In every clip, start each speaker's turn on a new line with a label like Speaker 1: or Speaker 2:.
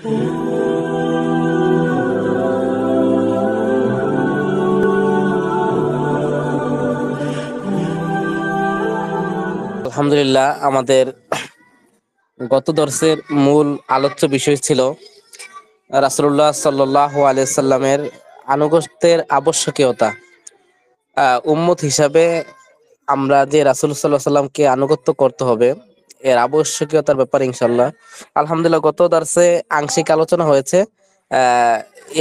Speaker 1: আলহামদুলিল্লাহ, আমাদের গত দর্শের মূল আলোচ্য বিষয় ছিল রাসূলুল্লাহ সাল্লাল্লাহু আলাইহি সাল্লামের আনুগত্যের আবশ্যকীয়তা। উম্মত হিসাবে আমরা যে রাসূল সাল্লাল্লাহু আলাইহি সাল্লামকে আনুগত্য করতে হবে এর আবশ্যকীয়তার ব্যাপারে ইনশাআল্লাহ আলহামদুলিল্লাহ গত দর্শে আংশিক আলোচনা হয়েছে।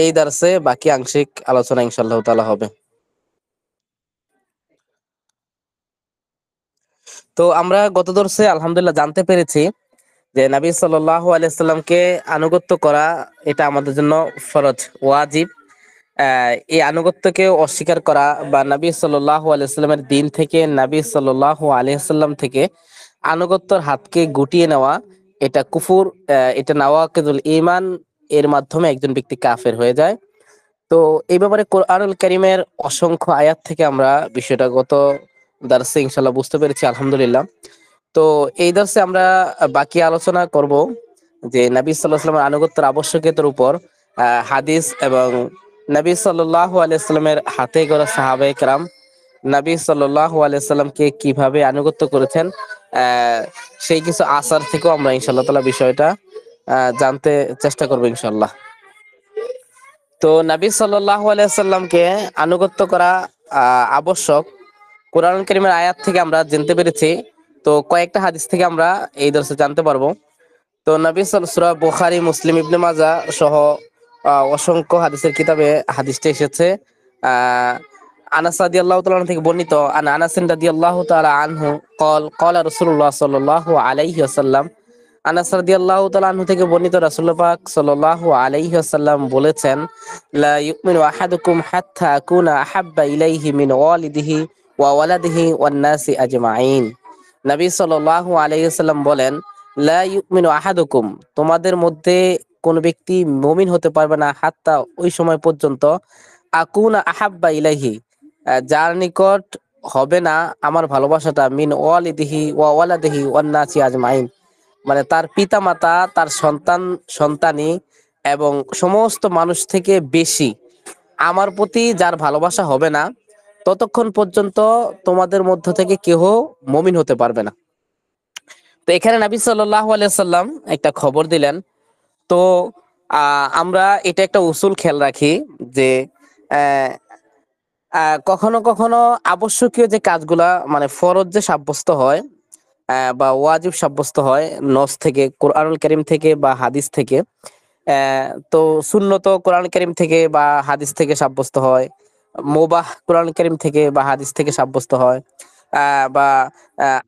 Speaker 1: এই দর্শে বাকি আংশিক আলোচনা ইনশাআল্লাহ তাআলা হবে। তো আমরা গত দর্শে আলহামদুলিল্লাহ জানতে পেরেছি যে নবী সাল্লাল্লাহু আলাইহি সাল্লামকে আনুগত্য করা এটা আমাদের জন্য ফরজ, ওয়াজিব। এই আনুগত্যকে অস্বীকার করা বা নবী সাল্লাল্লাহু আলাইহি সাল্লামের দিন থেকে নবী সাল্লাল্লাহু আলাইহি সাল্লাম থেকে আনুগত্যর হাতকে গুটিয়ে নেওয়া এটা কুফুর। এটা নাওয়াকিদুল ঈমান, এর মাধ্যমে একজন ব্যক্তি কাফের হয়ে যায়। তো এই ব্যাপারে কোরআনুল কারীমের অসংখ্য আয়াত থেকে আমরা বিষয়টা গত দার্সে ইনশাআল্লাহ বুঝতে পেরেছি আলহামদুলিল্লাহ। তো এই দর্শে আমরা বাকি আলোচনা করব যে নবী সাল্লাল্লাহু আলাইহি ওয়াসাল্লামের আনুগত্যের আবশ্যকতার উপর হাদিস এবং নবী সাল্লাল্লাহু আলাইহি সাল্লামের হাতে গড়া সাহাবায়ে কেরাম নবী সাল্লাল্লাহু আলাইহি সাল্লামকে কিভাবে আনুগত্য করেছেন, সেই কিছু আসার থেকেও আমরা ইনশাআল্লাহ তাআলা বিষয়টা জানতে চেষ্টা করব ইনশাআল্লাহ। তো নবী সাল্লাল্লাহু আলাইহি সাল্লামকে আনুগত্য করা আবশ্যক কোরআন কারীমের আয়াত থেকে আমরা জানতে পেরেছি। তো কয়েকটা হাদিস থেকে আমরা এই দর্শে জানতে পারবো। তো নবী সূরা বুখারী, মুসলিম, ইবনে মাজাহ সহ অসংখ্য হাদিসের কিতাবে হাদিসটা এসেছে। আহ আনাস রাদিয়াল্লাহু তাআলা থেকে বর্ণিত, আনাস রাদিয়াল্লাহু তাআলা আনহু قال قال رسول الله صلى الله عليه وسلم। আনাস রাদিয়াল্লাহু তাআলা আনহু থেকে বর্ণিত, রাসূলুল্লাহ পাক সাল্লাল্লাহু আলাইহি ওয়াসাল্লাম বলেছেন, লা ইউমিনু আহাদুকুম হাত্তা আকুনা আহাব্বা ইলাইহি মিন ওয়ালিদিহি ওয়া ওয়ালাদিহি ওয়ান নাসি আজমাইন। নবী সাল্লাল্লাহু আলাইহি ওয়াসাল্লাম বলেন, লা ইউমিনু আহাদুকুম, তোমাদের মধ্যে কোন ব্যক্তি মুমিন হতে পারবে না হাত্তা ওই সময় পর্যন্ত আকুনা আহাব্বা ইলাইহি, যার নিকট হবে না আমার ভালোবাসাটা মিন ওয়ালিদিহি ওয়া ওয়ালাদিহি ওয়ান নাসি আজমাইন, মানে তার পিতা মাতা, তার সন্তান সন্তানি এবং সমস্ত মানুষ থেকে বেশি আমার প্রতি যার ভালোবাসা হবে না, ততক্ষণ পর্যন্ত তোমাদের মধ্য থেকে কেহ মুমিন হতে পারবে না। তো এখানে নবী সাল্লাল্লাহু আলাইহি সাল্লাম একটা খবর দিলেন। তো আমরা এটা একটা উসুল খেয়াল রাখি যে আহ, কখনো কখনো আবশ্যকীয় যে কাজগুলা মানে ফরজ যে সাব্যস্ত হয় বা ওয়াজিব সাব্যস্ত হয় নস থেকে, কোরআনুল কারীম থেকে বা হাদিস থেকে, তো সুন্নত কোরআন কারীম থেকে বা হাদিস থেকে সাব্যস্ত হয়, মুবাহ কোরআন কারীম থেকে বা হাদিস থেকে সাব্যস্ত হয়, বা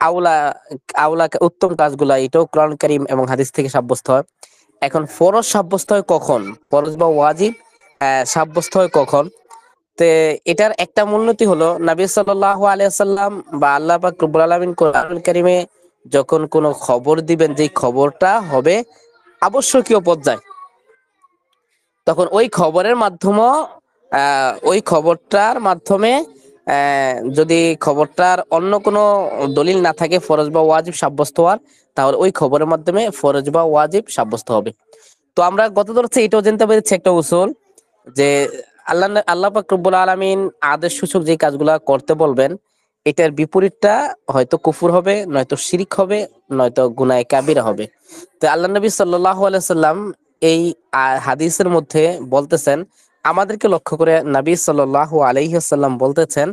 Speaker 1: আউলা আউলা উত্তম কাজগুলা এটাও কোরআন কারীম এবং হাদিস থেকে সাব্যস্ত হয়। এখন ফরজ সাব্যস্ত হয় কখন, ফরজ বা ওয়াজিব সাব্যস্ত হয় কখন? তে এটার একটা মূলনীতি হলো নবী সাল্লাল্লাহু আলাইহি ওয়াসাল্লাম বা আল্লাহ পাক রব্বুল আলামিন কোরআনুল কারীমে যখন কোনো খবর দিবেন যে খবরটা হবে আবশ্যকীয় পর্যায়ে, তখন ওই খবরের মাধ্যমে ওই খবরটার মাধ্যমে যদি খবরটার অন্য কোনো দলিল না থাকে ফরজ বা ওয়াজিব সাব্যস্ত হওয়ার, তাহলে ওই খবরের মাধ্যমে ফরজ বা ওয়াজিব সাব্যস্ত হবে। তো আমরা গত দর্শে এটাও জানতে পেরেছি একটা উসুল যে আল্লাহ পাক রব্বুল আলামিন আদেশ সূচক যে কাজগুলা করতে বলবেন এটার বিপরীতটা হয়তো কুফর হবে, নয়তো শিরিক হবে, নয়তো গুনায়ে কাবিরা হবে। তো আল্লাহ নবী সাল্লাল্লাহু আলাইহি সাল্লাম এই হাদিসের মধ্যে বলতেছেন, আমাদেরকে লক্ষ্য করে নবী সাল্লাল্লাহু আলাইহি ওয়াসাল্লাম বলতেছেন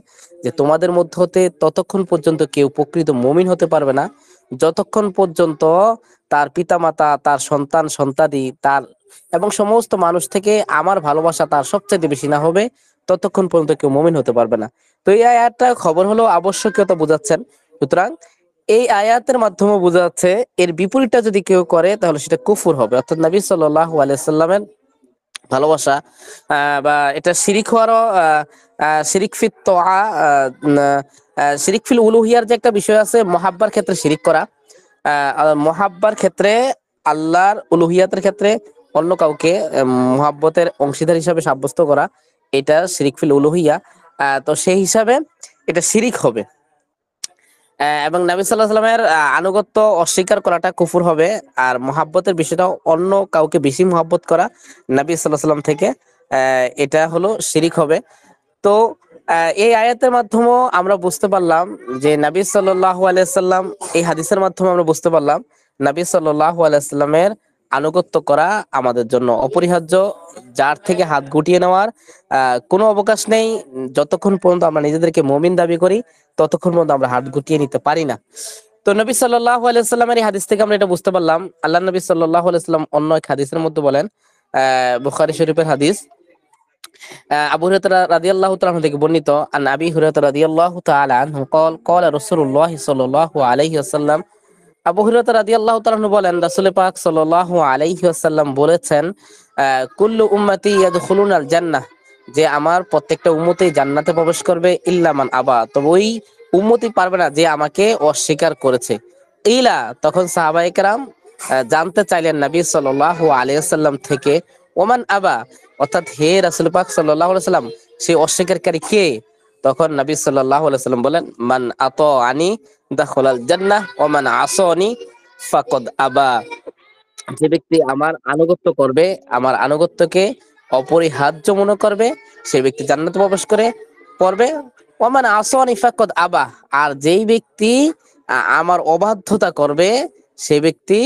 Speaker 1: যে তোমাদের মধ্য হতে ততক্ষণ পর্যন্ত কেউ প্রকৃত মুমিন হতে পারবে না যতক্ষণ পর্যন্ত তার পিতামাতা, তার সন্তান সন্তাদি, তার এবং সমস্ত মানুষ থেকে আমার ভালোবাসা তার সবচেয়ে বেশি না হবে, ততক্ষণ পর্যন্ত কেউ মুমিন হতে পারবে না। তো এই আয়াতটা খবর হলো আবশ্যকীয়তা বোঝাচ্ছেন। সুতরাং এই আয়াতের মাধ্যমে বোঝা যাচ্ছে এর বিপরীতটা যদি কেউ করে তাহলে সেটা কুফর হবে, অর্থাৎ নবী সাল্লাল্লাহু আলাইহি সাল্লামের ভালোবাসা বা এটা শিরিক হওয়ারও শিরিক ফিত তোয়া, শিরিক ফিল উলুহিয়ার যে একটা বিষয় আছে, মহাব্বার ক্ষেত্রে শিরিক করা, মহাব্বার ক্ষেত্রে আল্লাহর উলুহিয়াতের ক্ষেত্রে অন্য কাউকে মহাব্বতের অংশীদার হিসাবে সাব্যস্ত করা, এটা শিরিক ফিল উলুহিয়া। তো সেই হিসাবে এটা শিরিক হবে। এবং নবী সাল্লাল্লাহু আলাইহি সাল্লামের আনুগত্য অস্বীকার করাটা কুফর হবে। আর মহাব্বতের বিষয়টা অন্য কাউকে বেশি মহাব্বত করা নবী সাল্লাল্লাহু আলাইহি সাল্লাম থেকে, এটা হলো শিরিক হবে। তো এই আয়াতের মাধ্যমেও আমরা বুঝতে পারলাম যে নবী সাল্লাল্লাহু আলাইহি সাল্লাম, এই হাদিসের মাধ্যমে আমরা বুঝতে পারলাম নবী সাল্লাল্লাহু আলাইহি সাল্লামের আনুগত্য করা আমাদের জন্য অপরিহার্য। যার থেকে হাত গুটিয়ে নেওয়ার কোনো অবকাশ নেই। যতক্ষণ পর্যন্ত আমরা নিজেদেরকে মুমিন দাবি করি ততক্ষণ পর্যন্ত আমরা হাত গুটিয়ে নিতে পারি না। তো নবী সাল্লাল্লাহু আলাইহি সাল্লামের এই হাদিস থেকে আমরা এটা বুঝতে পারলাম। আল্লাহ নবী সাল্লাল্লাহু আলাইহি সাল্লাম অন্য এক হাদিসের মধ্যে বলেন, বুখারী শরীফের হাদিস, আবু হুরায়রা রাদিয়াল্লাহু তাআলা আনহু থেকে বর্ণিত, আন আবি হুরায়রা রাদিয়াল্লাহু তাআলা আনহু قال قال রাসূলুল্লাহ সাল্লাল্লাহু আলাইহি ওয়াসাল্লাম, আবু হুরায়রা রাদিয়াল্লাহু তাআলা আনহু বলেন, রাসূল পাক সাল্লাল্লাহু আলাইহি ওয়াসাল্লাম বলেছেন, কুল্লু উম্মতি ইয়াদখুলুনাল জান্নাহ, যে আমার প্রত্যেকটা উম্মতি জান্নাতে প্রবেশ করবে ইল্লা মান আবা, তবে ওই উম্মতি পারবে না যে আমাকে অস্বীকার করেছে। ইলা, তখন সাহাবায়ে কেরাম জানতে চাইলেন নবী সাল্লাল্লাহু আলাইহি ওয়াসাল্লাম থেকে, ওমান আবা, অর্থাৎ হে রাসূল পাক সাল্লাল্লাহু আলাইহি ওয়াসাল্লাম, সেই অস্বীকারী কে? তখন নবী সাল্লাল্লাহু আলাইহি ওয়াসাল্লাম বলেন, মান আতাআনি দাখালাল জান্নাহ ওয়া মান আসানি ফাকাদ আবা, যে ব্যক্তি আমার আনুগত্য করবে, আমার আনুগত্যকে অপরিহার্য মনে করবে, সে ব্যক্তি জান্নাতে প্রবেশ করে পড়বে। ওমান আসানি ফাকাদ আবা, আর যেই ব্যক্তি আমার অবাধ্যতা করবে সে ব্যক্তি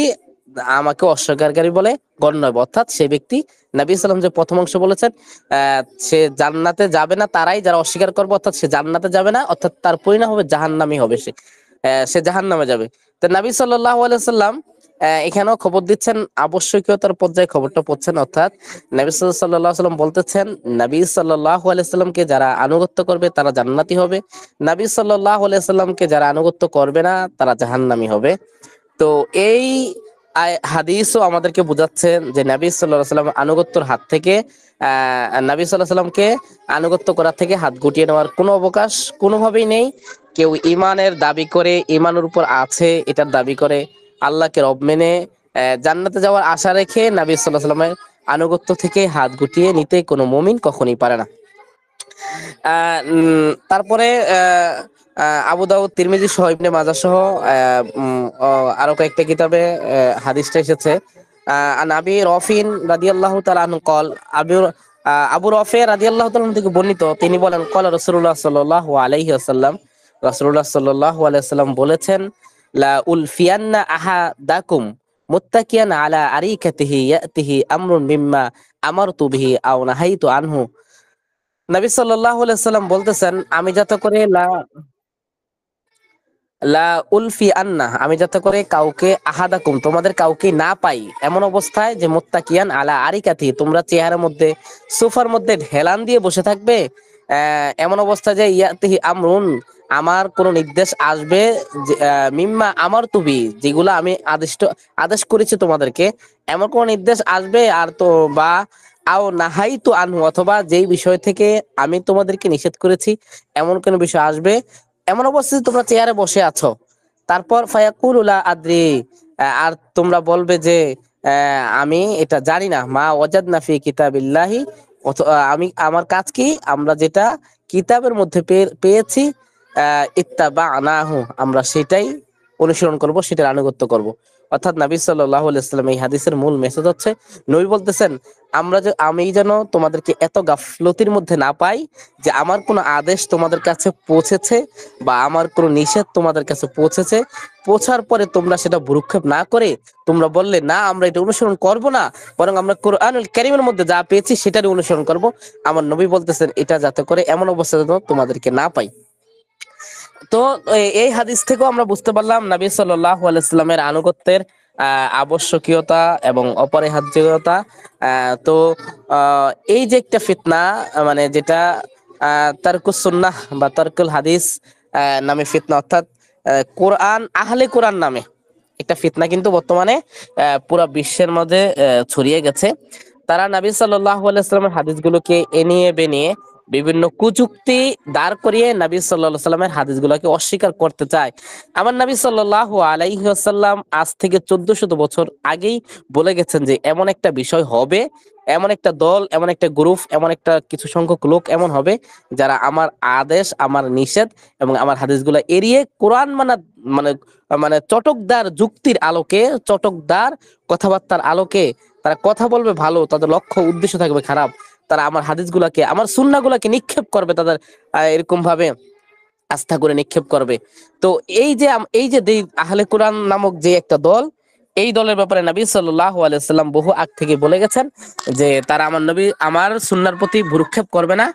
Speaker 1: আমাকে অস্বীকারী বলে গণ্য হবে। অর্থাৎ সে ব্যক্তি, নবী সাল্লাম যে প্রথম অংশ বলেছেন, সে জান্নাতে যাবে না, তারাই যারা অস্বীকার করবে, অর্থাৎ সে জান্নাতে যাবে না, অর্থাৎ তার পরিণাম হবে জাহান্নামী হবে, সে জাহান্নামে যাবে। তো নবী সাল্লাল্লাহু আলাইহি সাল্লাম এখানেও খবর দিচ্ছেন, আবশ্যকীয়তার পর্যায়ে খবরটা পড়ছেন। অর্থাৎ নবী সাল্লাল্লাহু আলাইহি সাল্লাম বলতেছেন, নবী সাল্লাল্লাহু আলাইহি সাল্লামকে যারা আনুগত্য করবে তারা জান্নাতি হবে, নবী সাল্লাল্লাহু আলাইহি সাল্লামকে যারা আনুগত্য করবে না তারা জাহান্নামী হবে। তো এই হাদিসও আমাদেরকে বোঝাচ্ছেন যে নবী সাল্লাল্লাহু আলাইহি সাল্লাম আনুগত্যর হাত থেকে, নবী সাল্লাল্লাহু আলাইহি সাল্লামকে আনুগত্য করা থেকে হাত গুটিয়ে নেওয়ার কোনো অবকাশ কোনোভাবেই নেই। কেউ ইমানের দাবি করে, ইমানের উপর আছে এটার দাবি করে, আল্লাহকে রব মেনে জান্নাতে যাওয়ার আশা রেখে নবী সাল্লাল্লাহু আলাইহি সাল্লামের আনুগত্য থেকে হাত গুটিয়ে নিতে কোনো মুমিন কখনোই পারে না। তারপরে আবু দাউদ, তিরমিজি সহ, ইবনে মাজাহ সহ আরো কয়েকটা কিতাবে হাদিসটা এসেছে। আন আবি রফিন রাদিয়াল্লাহু তাআলা আনহু قال, আবু রফি রাদিয়াল্লাহু তাআলা আনহু থেকে বর্ণিত, তিনি বলেন, ক্বালা রাসূলুল্লাহ সাল্লাল্লাহু আলাইহি ওয়াসাল্লাম, রাসূলুল্লাহ সাল্লাল্লাহু আলাইহি ওয়াসাল্লাম বলেছেন, লা উলফিয়ান্না আহাদাকুম মুত্তাকিয়ান আলা আরিকাতিহি ইয়াতিহি আমরুন মিম্মা আমারতু বিহি আও নাহাইতু আনহু। নবী সাল্লাল্লাহু আলাইহি ওয়াসাল্লাম বলতেছেন, আমি যাতে করে লা উলফি আন্না, আমি যাতে করে কাউকে, আহাদাকুম, তোমাদের কাউকে না পাই এমন অবস্থায় যে মুত্তাকিয়ান আলা আরিকাতি, তোমরা চেয়ারের মধ্যে, সোফার মধ্যে ঢেলান দিয়ে বসে থাকবে, এমন অবস্থায় যে ইয়াতিহি আমরুন, আমার কোন নির্দেশ আসবে, মিম্মা আমার তুবি, যেগুলো আমি আদেশ করেছি তোমাদেরকে, এমন কোন নির্দেশ আসবে, আর তো বা আও নাহাই তো আনহু, অথবা যেই বিষয় থেকে আমি তোমাদেরকে নিষেধ করেছি এমন কোন বিষয় আসবে, এমন অবস্থায় তোমরা চেয়ারে বসে আছো। তারপর ফায়াকুলু লা আদ্রি, আর তোমরা বলবে যে আমি এটা জানি না, মা ওয়াজাদনা ফি কিতাবিল্লাহি, আমি, আমার কাজ কি, আমরা যেটা কিতাবের মধ্যে পেয়েছি, ইত্তাবানাহু, আমরা সেটাই অনুসরণ করব, সেটার আনুগত্য করব। অর্থাৎ নবী সাল্লাল্লাহু আলাইহি ওয়াসাল্লাম এই হাদিসের মূল মেসেজ হচ্ছে, নবী বলতেছেন, আমি যেন তোমাদেরকে এত গাফলতির মধ্যে না পাই যে আমার কোনো আদেশ তোমাদের কাছে পৌঁছেছে বা আমার কোনো নিষেধ তোমাদের কাছে পৌঁছেছে, পৌঁছার পরে তোমরা সেটা ভ্রুক্ষেপ না করে তোমরা বললে, না আমরা এটা অনুসরণ করব না, বরং আমরা কোরআনুল কারীমের মধ্যে যা পেয়েছি সেটারই অনুসরণ করব। আমার নবী বলতেছেন, এটা যাতে করে এমন অবস্থা যেন তোমাদেরকে না পাই। তো এই হাদিস থেকেও আমরা বুঝতে পারলাম নবী সাল্লাল্লাহু আলাইহি সাল্লামের আনুগত্যের আবশ্যকীয়তা এবং অপরিহার্যতা। তো এই যে একটা ফিতনা, মানে যেটা তারকুস সুন্নাহ বা তারকুল হাদিস নামে ফিতনা, অর্থাৎ আহলে কোরআন নামে একটা ফিতনা কিন্তু বর্তমানে পুরা বিশ্বের মধ্যে ছড়িয়ে গেছে। তারা নবী সাল্লাল্লাহু আলাইহি সাল্লামের হাদিসগুলোকে এনিয়ে বেনিয়ে বিভিন্ন কুযুক্তি দাঁড় করিয়ে নবী সাল্লাল্লাহু আলাইহি সাল্লামের হাদিসগুলোকে অস্বীকার করতে চায়। আমার নবী সাল্লাল্লাহু আলাইহি ওয়াসাল্লাম আজ থেকে 1400 বছর আগেই বলে গেছেন যে এমন একটা বিষয় হবে এমন একটা দল, এমন একটা গ্রুপ, এমন একটা কিছু সংখ্যক লোক এমন হবে যারা আমার আদেশ, আমার নিষেধ এবং আমার হাদিসগুলো এড়িয়ে কোরআন মানে মানে চটকদার যুক্তির আলোকে, চটকদার কথাবার্তার আলোকে তারা কথা বলবে ভালো, তাদের লক্ষ্য উদ্দেশ্য থাকবে খারাপ, তারা আমার হাদিসগুলাকে, আমার সুন্নাহগুলাকে নিক্ষেপ করবে তাদের এরকম ভাবে আস্থা করে নিক্ষেপ করবে। তো এই যে আহলে কোরআন নামক যে একটা দল, এই দলের ব্যাপারে নবী সাল্লাল্লাহু আলাইহি সাল্লাম বহু আগ থেকে বলে গেছেন যে তারা আমার সুন্নাহর প্রতি ভ্রুক্ষেপ করবে না,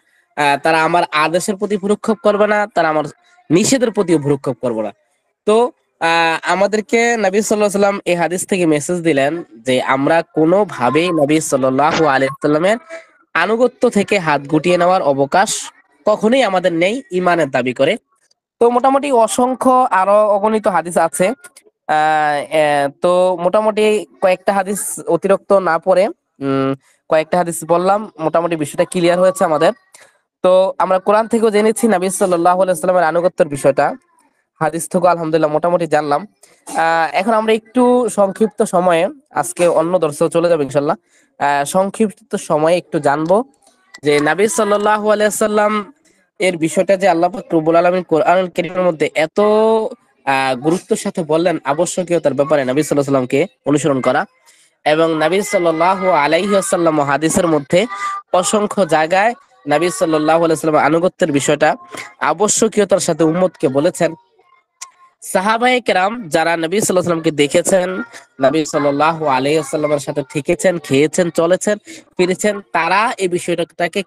Speaker 1: তারা আমার আদেশের প্রতি ভ্রুক্ষেপ করবে না, তারা আমার নিষেধের প্রতিও ভ্রুক্ষেপ করবে না। তো আমাদেরকে নবী সাল্লাল্লাহু আলাইহি সাল্লাম এই হাদিস থেকে মেসেজ দিলেন যে আমরা কোনোভাবেই নবী সাল্লাল্লাহু আলাইহি সাল্লামের আনুগত্য থেকে হাত গুটিয়ে নেওয়ার অবকাশ কখনোই আমাদের নেই ইমানের দাবি করে। তো মোটামুটি অসংখ্য আরো অগণিত হাদিস আছে। তো মোটামুটি কয়েকটা হাদিস অতিরিক্ত না পড়ে কয়েকটা হাদিস বললাম, মোটামুটি বিষয়টা ক্লিয়ার হয়েছে আমাদের। তো আমরা কোরআন থেকেও জেনেছি নবী সাল্লাল্লাহু আলাইহি সাল্লামের আনুগত্যের বিষয়টা, হাদিস থেকে আলহামদুলিল্লাহ মোটামুটি জানলাম। এখন আমরা একটু সংক্ষিপ্ত সময়ে, আজকে অন্য দর্শক চলে যাবে ইনশাল্লাহ, সংক্ষিপ্ত সময়ে একটু জানবো যে নবী সাল্লাল্লাহু আলাইহি সাল্লাম এর বিষয়টা যে আল্লাহ পাক রব্বুল আলামিন কোরআনুল কারীমের মধ্যে এত গুরুত্বের সাথে বললেন, আবশ্যকীয়তার ব্যাপারে নবী সাল্লাল্লাহু আলাইহি সাল্লামকে অনুসরণ করা, এবং নবী সাল্লাল্লাহু আলাইহি ওয়াসাল্লাম হাদিসের মধ্যে অসংখ্য জায়গায় নবী সাল্লাল্লাহু আলাইহি ওয়াসাল্লাম আনুগত্যের বিষয়টা আবশ্যকীয়তার সাথে উম্মতকে বলেছেন। সাহাবায়ে কেরাম যারা নবী সাল্লাল্লাহু আলাইহি ওয়াসাল্লামকে দেখেছেন, নবী সাল্লাল্লাহু আলাইহি ওয়াসাল্লামের সাথে থেকেছেন, খেয়েছেন, চলেছেন, ফিরেছেন, তারা এই বিষয়টাকে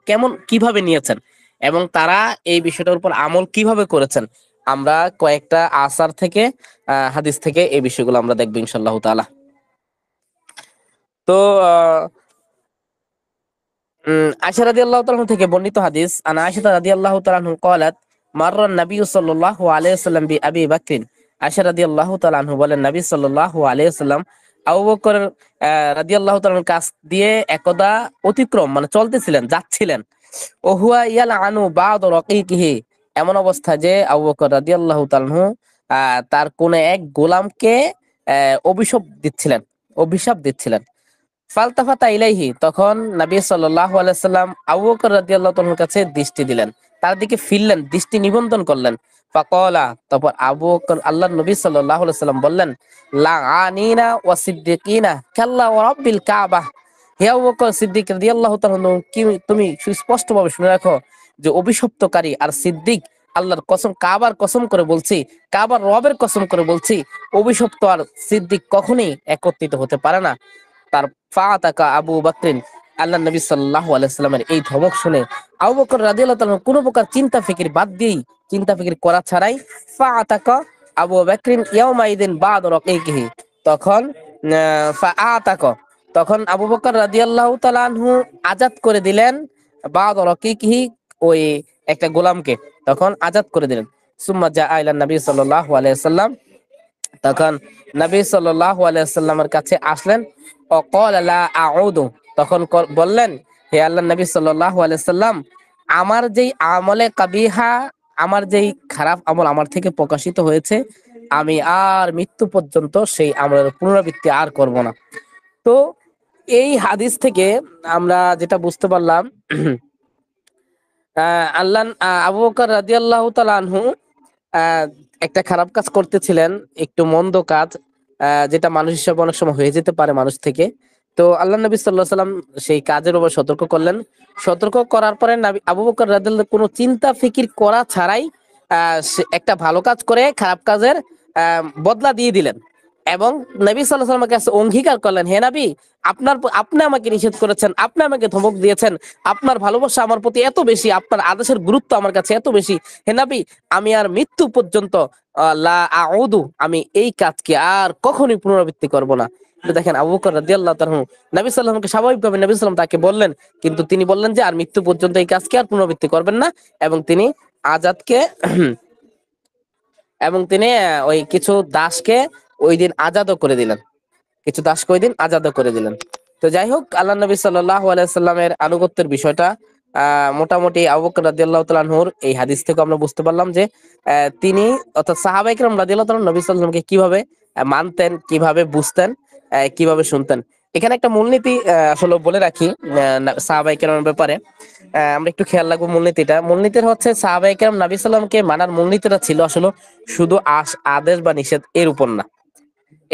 Speaker 1: কিভাবে নিয়েছেন এবং তারা এই বিষয়টার উপর আমল কিভাবে করেছেন, আমরা কয়েকটা আসার থেকে হাদিস থেকে এই বিষয়গুলো আমরা দেখবো ইনশাআল্লাহ তাআলা। তো আয়েশা রাদিয়াল্লাহু তাআলা থেকে বর্ণিত হাদিস, আন আয়েশা রাদিয়াল্লাহু তাআলা ক্বালাত মাররা নবী সাল্লাল্লাহু আলাইহি ওয়াসাল্লাম বি আবি বকর। আয়েশা রাদিয়াল্লাহু তাআলা বলেন নবী সাল্লাল্লাহু আলাইহি ওয়াসাল্লাম আবু বকর রাদিয়াল্লাহু তাআলার কাছ দিয়ে একদা অতিক্রম মানে চলতেছিলেন, যাচ্ছিলেন। ও হুয়া ইয়ালআনু বা'দ রাকীকিহি, এমন অবস্থা যে আবু বকর রাদিয়াল্লাহু তাআলা তার কোন এক গোলামকে অভিশাপ দিচ্ছিলেন। ফালতাফাতা ইলাইহি, তখন নবী সাল্লাল্লাহু আলাইহি সাল্লাম আবু বকর রাদিয়াল্লাহু তাআলার কাছে দৃষ্টি দিলেন, তার দিকে ফিরলেন, দৃষ্টি নিবন্ধন করলেন। ফাকালা, তারপর আবু বকর আল্লাহর নবী সাল্লাল্লাহু আলাইহি সাল্লাম বললেন, লা আনিনা ওয়া সিদ্দিকিনা কাল্লা ওয়া রাব্বিল কাবা। হে আবু বকর সিদ্দিক রাদিয়াল্লাহু তাআলা, কি তুমি সুস্পষ্টভাবে শুনে রাখো যে অভিশপ্তকারী আর সিদ্দিক, আল্লাহর কসম, কাবার কসম করে বলছি, কাবার রবের কসম করে বলছি, অভিশপ্ত আর সিদ্দিক কখনোই একত্রিত হতে পারে না। তার ফাতাকা আবু বকরিন, আল্লাহ নবী সাল্লাল্লাহু আলাইহি সাল্লামের এই ধমক শুনে আবু বকর রাদিয়াল্লাহু তাআলা কোনো প্রকার চিন্তা ফিকির বাদ দিয়েই, চিন্তা ফিকির করা ছাড়াই, ফাতাকা আবু বকরিন ইয়াউমাইদিন বাদ রাকিহি, তখন ফাতাকা, তখন আবু বকর রাদিয়াল্লাহু তাআলা আনহু আজাদ করে দিলেন বাদ রাকিহি, ওই একটা গোলামকে তখন আজাদ করে দিলেন। সুম্মা জা ইলা নবী সাল্লাল্লাহু আলাইহি সাল্লাম, তখন নবী সাল্লাল্লাহু আলাইহি সাল্লামের কাছে আসলেন। অকল লা আউদু, তখন বললেন, হে আল্লাহর নবী সাল্লাল্লাহু আলাইহি সাল্লাম, আমার যেই আমলে কাবিহা, আমার যেই খারাপ আমল আমার থেকে প্রকাশিত হয়েছে, আমি আর মৃত্যু পর্যন্ত সেই আমলের পুনরাবৃত্তি আর করব না। তো এই হাদিস থেকে আমরা যেটা বুঝতে পারলাম, আবু বকর রাদিয়াল্লাহু তাআলা আনহু আহ, একটা খারাপ কাজ করতেছিলেন, একটু মন্দ কাজ, যেটা মানুষ হিসেবে অনেক সময় হয়ে যেতে পারে মানুষ থেকে। তো আল্লাহ নবী সাল্লাল্লাহু আলাইহি সাল্লাম সেই কাজের উপর সতর্ক করলেন। সতর্ক করার পরে আবু বকর রাদিয়াল্লাহু কোনো চিন্তা ফিকির করা ছাড়াই সে একটা ভালো কাজ করে খারাপ কাজের বদলা দিয়ে দিলেন, এবং নবী সাল্লাল্লাহু আলাইহি ওয়াসাল্লামের কাছে অঙ্গীকার করলেন, হে নবী, আপনি আমাকে নিষেধ করেছেন, আপনি আমাকে ধমক দিয়েছেন, আপনার ভালোবাসা আমার প্রতি এত বেশি, আপনার আদেশের গুরুত্ব আমার কাছে এত বেশি, হে নবী, আমি আর মৃত্যু পর্যন্ত লা আউদু, আমি এই কাজকে আর কখনোই পুনরাবৃত্তি করব না। কিন্তু দেখেন আবু বকর রাদিয়াল্লাহু তাআলা নবী সাল্লাল্লাহু আলাইহি ওয়াসাল্লামকে স্বাভাবিকভাবে নবী সাল্লাল্লাহু আলাইহি ওয়াসাল্লাম তাকে বললেন, কিন্তু তিনি বললেন যে আর মৃত্যু পর্যন্ত এই কাজকে আর পুনরাবৃত্তি করবেন না, এবং তিনি আজাদকে এবং তিনি ওই কিছু দাসকে ওই দিন আজাদও করে দিলেন, কিছু দাসকে ওই দিন আজাদও করে দিলেন। তো যাই হোক, আল্লাহ নবী সাল্লাল্লাহু আলাইহি সাল্লামের আনুগত্যের বিষয়টা মোটামুটি আবু বকর রাদিয়াল্লাহু তাআলা আনহুর এই হাদিস থেকে আমরা বুঝতে পারলাম যে তিনি অর্থাৎ সাহাবায়ে কেরাম রাদিয়াল্লাহু তাআলা নবী সাল্লাল্লাহু আলাইহি ওয়াসাল্লামকে কিভাবে মানতেন, কিভাবে বুঝতেন, কিভাবে শুনতেন। এখানে একটা মূলনীতি আসলে বলে রাখি সাহাবায়ে কেরামের ব্যাপারে। আমরা একটু খেয়াল রাখবো মূলনীতিটা। মূলনীতির হচ্ছে সাহাবায়ে কেরাম নবী সাল্লামকে মানার মূলনীতিটা ছিল আসলে শুধু আদেশ বা নিষেধ এর উপর না।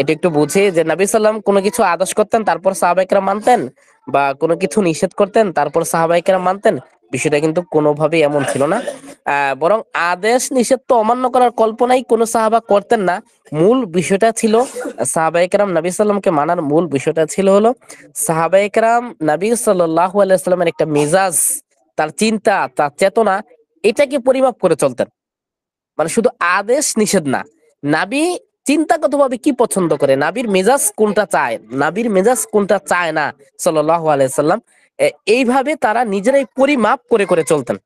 Speaker 1: এটা একটু বুঝি যে নবী সাল্লাম কোনো কিছু আদেশ করতেন তারপর সাহাবায়ে কেরাম মানতেন, বা কোনো কিছু নিষেধ করতেন তারপর সাহাবায়ে কেরাম মানতেন, বিষয়টা কিন্তু কোনোভাবেই এমন ছিল না। বরং আদেশ নিষেধ তো অমান্য করার কল্পনাই কোনো সাহাবা করতেন না। মূল বিষয়টা ছিল সাহাবায়ে কেরাম নবী সাল্লামকে মানার মূল বিষয়টা ছিল হলো সাহাবায়ে কেরাম নবী সাল্লাল্লাহু আলাইহি সাল্লামের একটা মেজাজ, তার চিন্তা, তার চেতনা, এটাকে পরিমাপ করে চলতেন। মানে শুধু আদেশ নিষেধ না, নাবি চিন্তাগতভাবে কি পছন্দ করে, নাবির মেজাজ কোনটা চায়, নাবির মেজাজ কোনটা চায় না, সাল্লাল্লাহু আলাইহি সাল্লাম এইভাবে তারা নিজেরাই পরিমাপ করে করে চলতেন।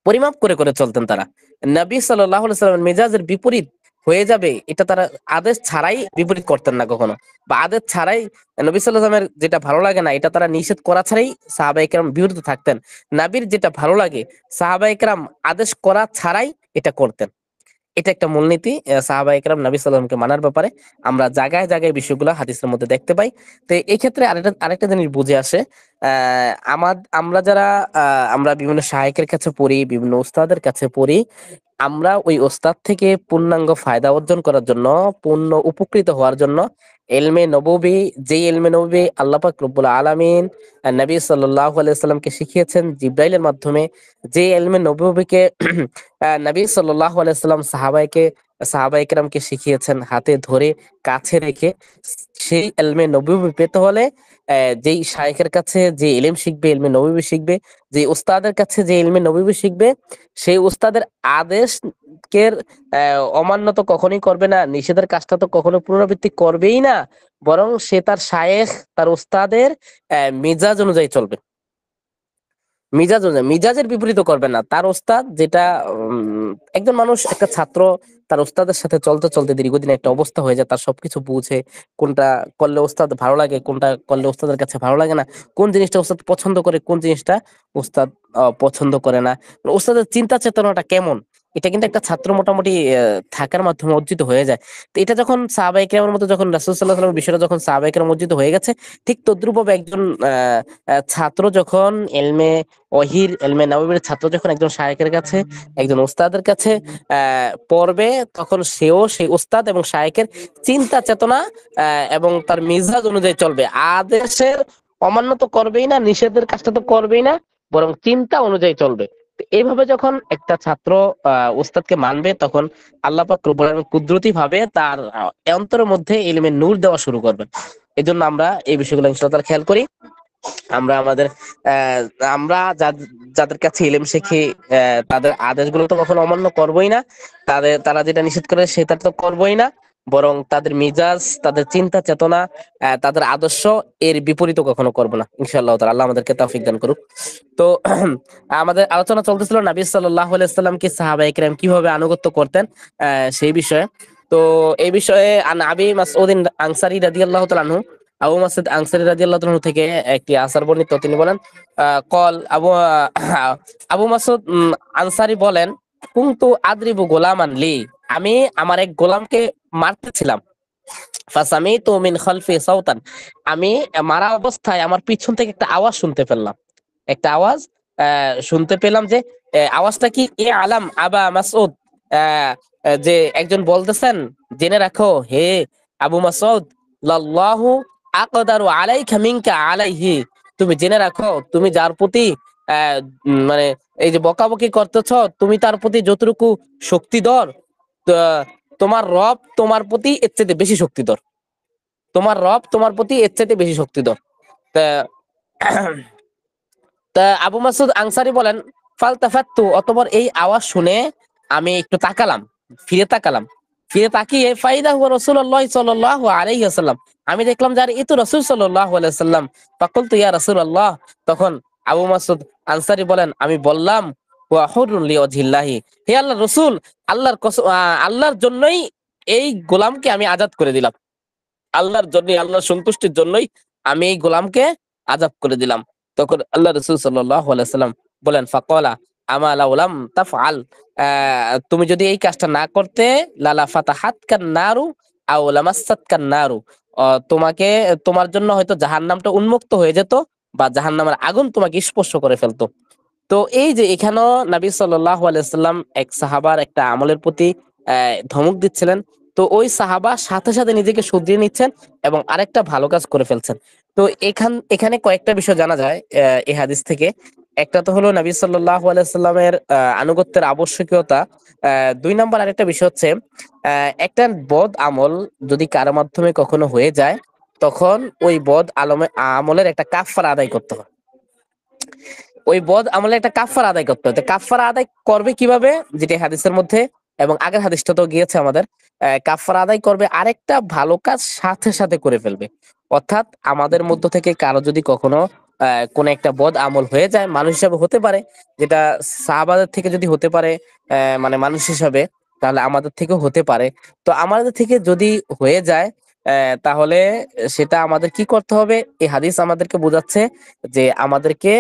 Speaker 1: পরিমাপ করে করে চলতেন তারা। নবী সাল্লাল্লাহু আলাইহি সাল্লামের মেজাজের বিপরীত হয়ে যাবে এটা তারা আদেশ ছাড়াই বিপরীত করতেন না কখনো, বা আদেশ ছাড়াই নবী সাল্লাল্লাহু আলাইহি সাল্লামের যেটা ভালো লাগে না এটা তারা নিষেধ করা ছাড়াই সাহাবায়ে কেরাম বিরত থাকতেন। নবীর যেটা ভালো লাগে সাহাবায়ে কেরাম আদেশ করা ছাড়াই এটা করতেন। এটা একটা মূলনীতি সাহাবায়ে কেরাম নবী সাল্লাল্লাহু মানার ব্যাপারে। আমরা জায়গায় জায়গায় বিষয়গুলো হাদিসের মধ্যে দেখতে পাই। তো এই ক্ষেত্রে আরেকটা জিনিস বুঝে আসে, আমরা যারা আমরা বিভিন্ন শায়েখের কাছে পড়ি, বিভিন্ন উস্তাদের কাছে পড়ি, আমরা ওই ওস্তাদ থেকে পূর্ণাঙ্গ ফায়দা অর্জন করার জন্য, পূর্ণ উপকৃত হওয়ার জন্য এলমে নববী, যেই এলমে নববী আল্লাহ পাক রব্বুল আলামিন নবী সাল্লাল্লাহু আলাইহি সাল্লামকে শিখিয়েছেন জিব্রাইলের মাধ্যমে, যে এলমে নববীকে নবী সাল্লাল্লাহু আলাইহি সাল্লাম সাহাবায়ে কেরামকে শিখিয়েছেন হাতে ধরে কাছে রেখে, সেই এলমে নববী পেতে হলে যেই শায়েখের কাছে যে ইলম শিখবে, ইলমে নববী শিখবে, যে উস্তাদের কাছে যে ইলমে নববী শিখবে, সেই উস্তাদের আদেশকে অমান্য তো কখনোই করবে না, নিষেধের কাজটা তো কখনো পুনরাবৃত্তি করবেই না, বরং সে তার শায়েখ, তার উস্তাদের মিজাজ অনুযায়ী চলবে। মিজাজের বিপরীত করবে না। তার ওস্তাদ যেটা, একজন মানুষ, একটা ছাত্র তার ওস্তাদের সাথে চলতে চলতে দীর্ঘদিন একটা অবস্থা হয়ে যায়, তার সবকিছু বুঝে কোনটা করলে ওস্তাদ ভালো লাগে, কোনটা করলে ওস্তাদের কাছে ভালো লাগে না, কোন জিনিসটা ওস্তাদ পছন্দ করে, কোন জিনিসটা ওস্তাদ পছন্দ করে না, ওস্তাদের চিন্তা চেতনাটা কেমন, এটা কিন্তু একটা ছাত্র মোটামুটি থাকার মাধ্যমে অর্জিত হয়ে যায়। তো এটা যখন সাহাবায়ে কেরামের মতো, যখন রাসূল সাল্লাল্লাহু আলাইহি ওয়াসাল্লামের বিষয়টা যখন সাহাবায়ে কেরাম অর্জিত হয়ে গেছে, ঠিক তদ্রুপভাবে একজন ছাত্র যখন এলমে নববীর ছাত্র যখন একজন শায়েখের কাছে, একজন ওস্তাদের কাছে পড়বে, তখন সেও সেই ওস্তাদ এবং শায়েখের চিন্তা চেতনা এবং তার মিজাজ অনুযায়ী চলবে। আদেশের অমান্য তো করবেই না, নিষেধের কাজটা তো করবেই না, বরং চিন্তা অনুযায়ী চলবে। তো এইভাবে যখন একটা ছাত্র ওস্তাদকে মানবে, তখন আল্লাহ পাক রব্বুল আলামিন কুদরতি ভাবে তার অন্তরের মধ্যে ইলমের নূর দেওয়া শুরু করবেন। এই জন্য আমরা এই বিষয়গুলো ইনশাআল্লাহ খেয়াল করি। আমরা আমাদের আহ, আমরা যাদের কাছে ইলম শিখি, তাদের আদেশগুলো তো কখনো অমান্য করবোই না, তারা যেটা নিষেধ করে সেটা তো করবোই না, বরং তাদের মিজাজ, তাদের চিন্তা চেতনা, তাদের আদর্শ এর বিপরীত কখনো করবো না ইনশাআল্লাহ তাআলা। আল্লাহ আমাদেরকে তৌফিক দান করুক। তো আমাদের আলোচনা চলতেছিল নবী সাল্লাল্লাহু আলাইহি সাল্লামকে সাহাবায়ে কেরাম কিভাবে আনুগত্য করতেন সেই বিষয়ে। তো এই বিষয়ে আন আবি মাসউদ আনসারী রাদিয়াল্লাহু তাআলা আনহু, আবু মাসউদ আনসারী রাদিয়াল্লাহু তাআলা থেকে একটি আসার বর্ণিত, তিনি বলেন কল আবু মাসউদ আনসারী বলেন, কুনতু আদরিবু গোলামান লি, আমি আমার এক গোলামকে মারতেছিলাম, ফাসামিতু মিন খালফি সাওতান, আমি মারা অবস্থায় আমার পিছন থেকে একটা আওয়াজ শুনতে পেলাম, একটা আওয়াজ শুনতে পেলাম, যে আওয়াজটা কি, এ আলাম আবা মাসউদ, যে একজন বলতেছেন, জেনে রাখো হে আবু মাসউদ, লাল্লাহু আকদারু আলাইকা মিনকা আলাইহি, তুমি জেনে রাখো তুমি যার প্রতি মানে এই যে বকাবকি করতেছ, তুমি তার প্রতি যতটুকু শক্তিধর, তোমার রব তোমার প্রতি এর চাইতে বেশি শক্তিধর, তোমার রব তোমার প্রতি এর চাইতে বেশি শক্তিধর। তা তা আবু মাসুদ আনসারী বলেন, ফালতাফাত্তু, অতঃপর এই আওয়াজ শুনে আমি একটু তাকালাম, ফিরে তাকালাম, ফিরে তাকিয়ে ফাইদা হুয়া রাসূলুল্লাহ সাল্লাল্লাহু আলাইহি ওয়াসাল্লাম, আমি দেখলাম যে আরে এ তো রাসূল সাল্লাল্লাহু আলাইহি ওয়াসাল্লাম। ফাকুলতু ইয়া রাসূলুল্লাহ, তখন আবু মাসুদ আনসারী বলেন, আমি বললাম, ওয়া হুররুন লিওয়াজহিল্লাহি, হে আল্লাহর রাসূল, আল্লাহর কসম, আল্লাহর জন্যই এই গোলামকে আমি আজাদ করে দিলাম, আল্লাহর জন্য, আল্লাহর সন্তুষ্টির জন্যই আমি এই গোলামকে আজাদ করে দিলাম। তখন আল্লাহ রাসূল সাল্লাল্লাহু আলাইহি সাল্লাম বলেন, ফাকালা আমা লাউ লাম তাফআল, তুমি যদি এই কাজটা না করতে, লালা ফাতাহাত কান নারু আও লামাসাত কান নারু, তোমাকে, তোমার জন্য হয়তো জাহান্নামটা উন্মুক্ত হয়ে যেত, বা জাহান্নামের আগুন তোমাকে স্পর্শ করে ফেলতো। তো এই যে এখানেও নবী সাল্লাল্লাহু আলাইহি সাল্লাম এক সাহাবার একটা আমলের প্রতি ধমক দিচ্ছিলেন। তো ওই সাহাবা সাথে সাথে নিজেকে শুধরিয়ে নিচ্ছেন এবং আরেকটা ভালো কাজ করে ফেলছেন। তো এখানে কয়েকটা বিষয় জানা যায় এই হাদিস থেকে। একটা তো হলো নবী সাল্লাল্লাহু আলাইহি সাল্লামের আনুগত্যের আবশ্যকীয়তা। দুই নম্বর আরেকটা বিষয় হচ্ছে, একটা বদ আমল যদি কারো মাধ্যমে কখনো হয়ে যায়, তখন ওই আমলের একটা কাফারা আদায় করতে হয়। ওই বদ আমলে একটা কাফারা আদায় করতে হয়। তো কাফারা আদায় করবে কিভাবে, যেটা এই হাদিসের মধ্যে এবং আগের হাদিসটা তো গিয়েছে আমাদের, কাফারা আদায় করবে আরেকটা ভালো কাজ সাথে সাথে করে ফেলবে। অর্থাৎ আমাদের মধ্য থেকে কারো যদি কখনো কোন একটা বদ আমল হয়ে যায়, মানুষ হিসাবে হতে পারে, যেটা সাহাবাদের থেকে যদি হতে পারে, মানে মানুষ হিসাবে, তাহলে আমাদের থেকেও হতে পারে। তো আমাদের থেকে যদি হয়ে যায়, তাহলে সেটা আমাদের কি করতে হবে, এই হাদিস আমাদেরকে বোঝাচ্ছে যে আমাদেরকে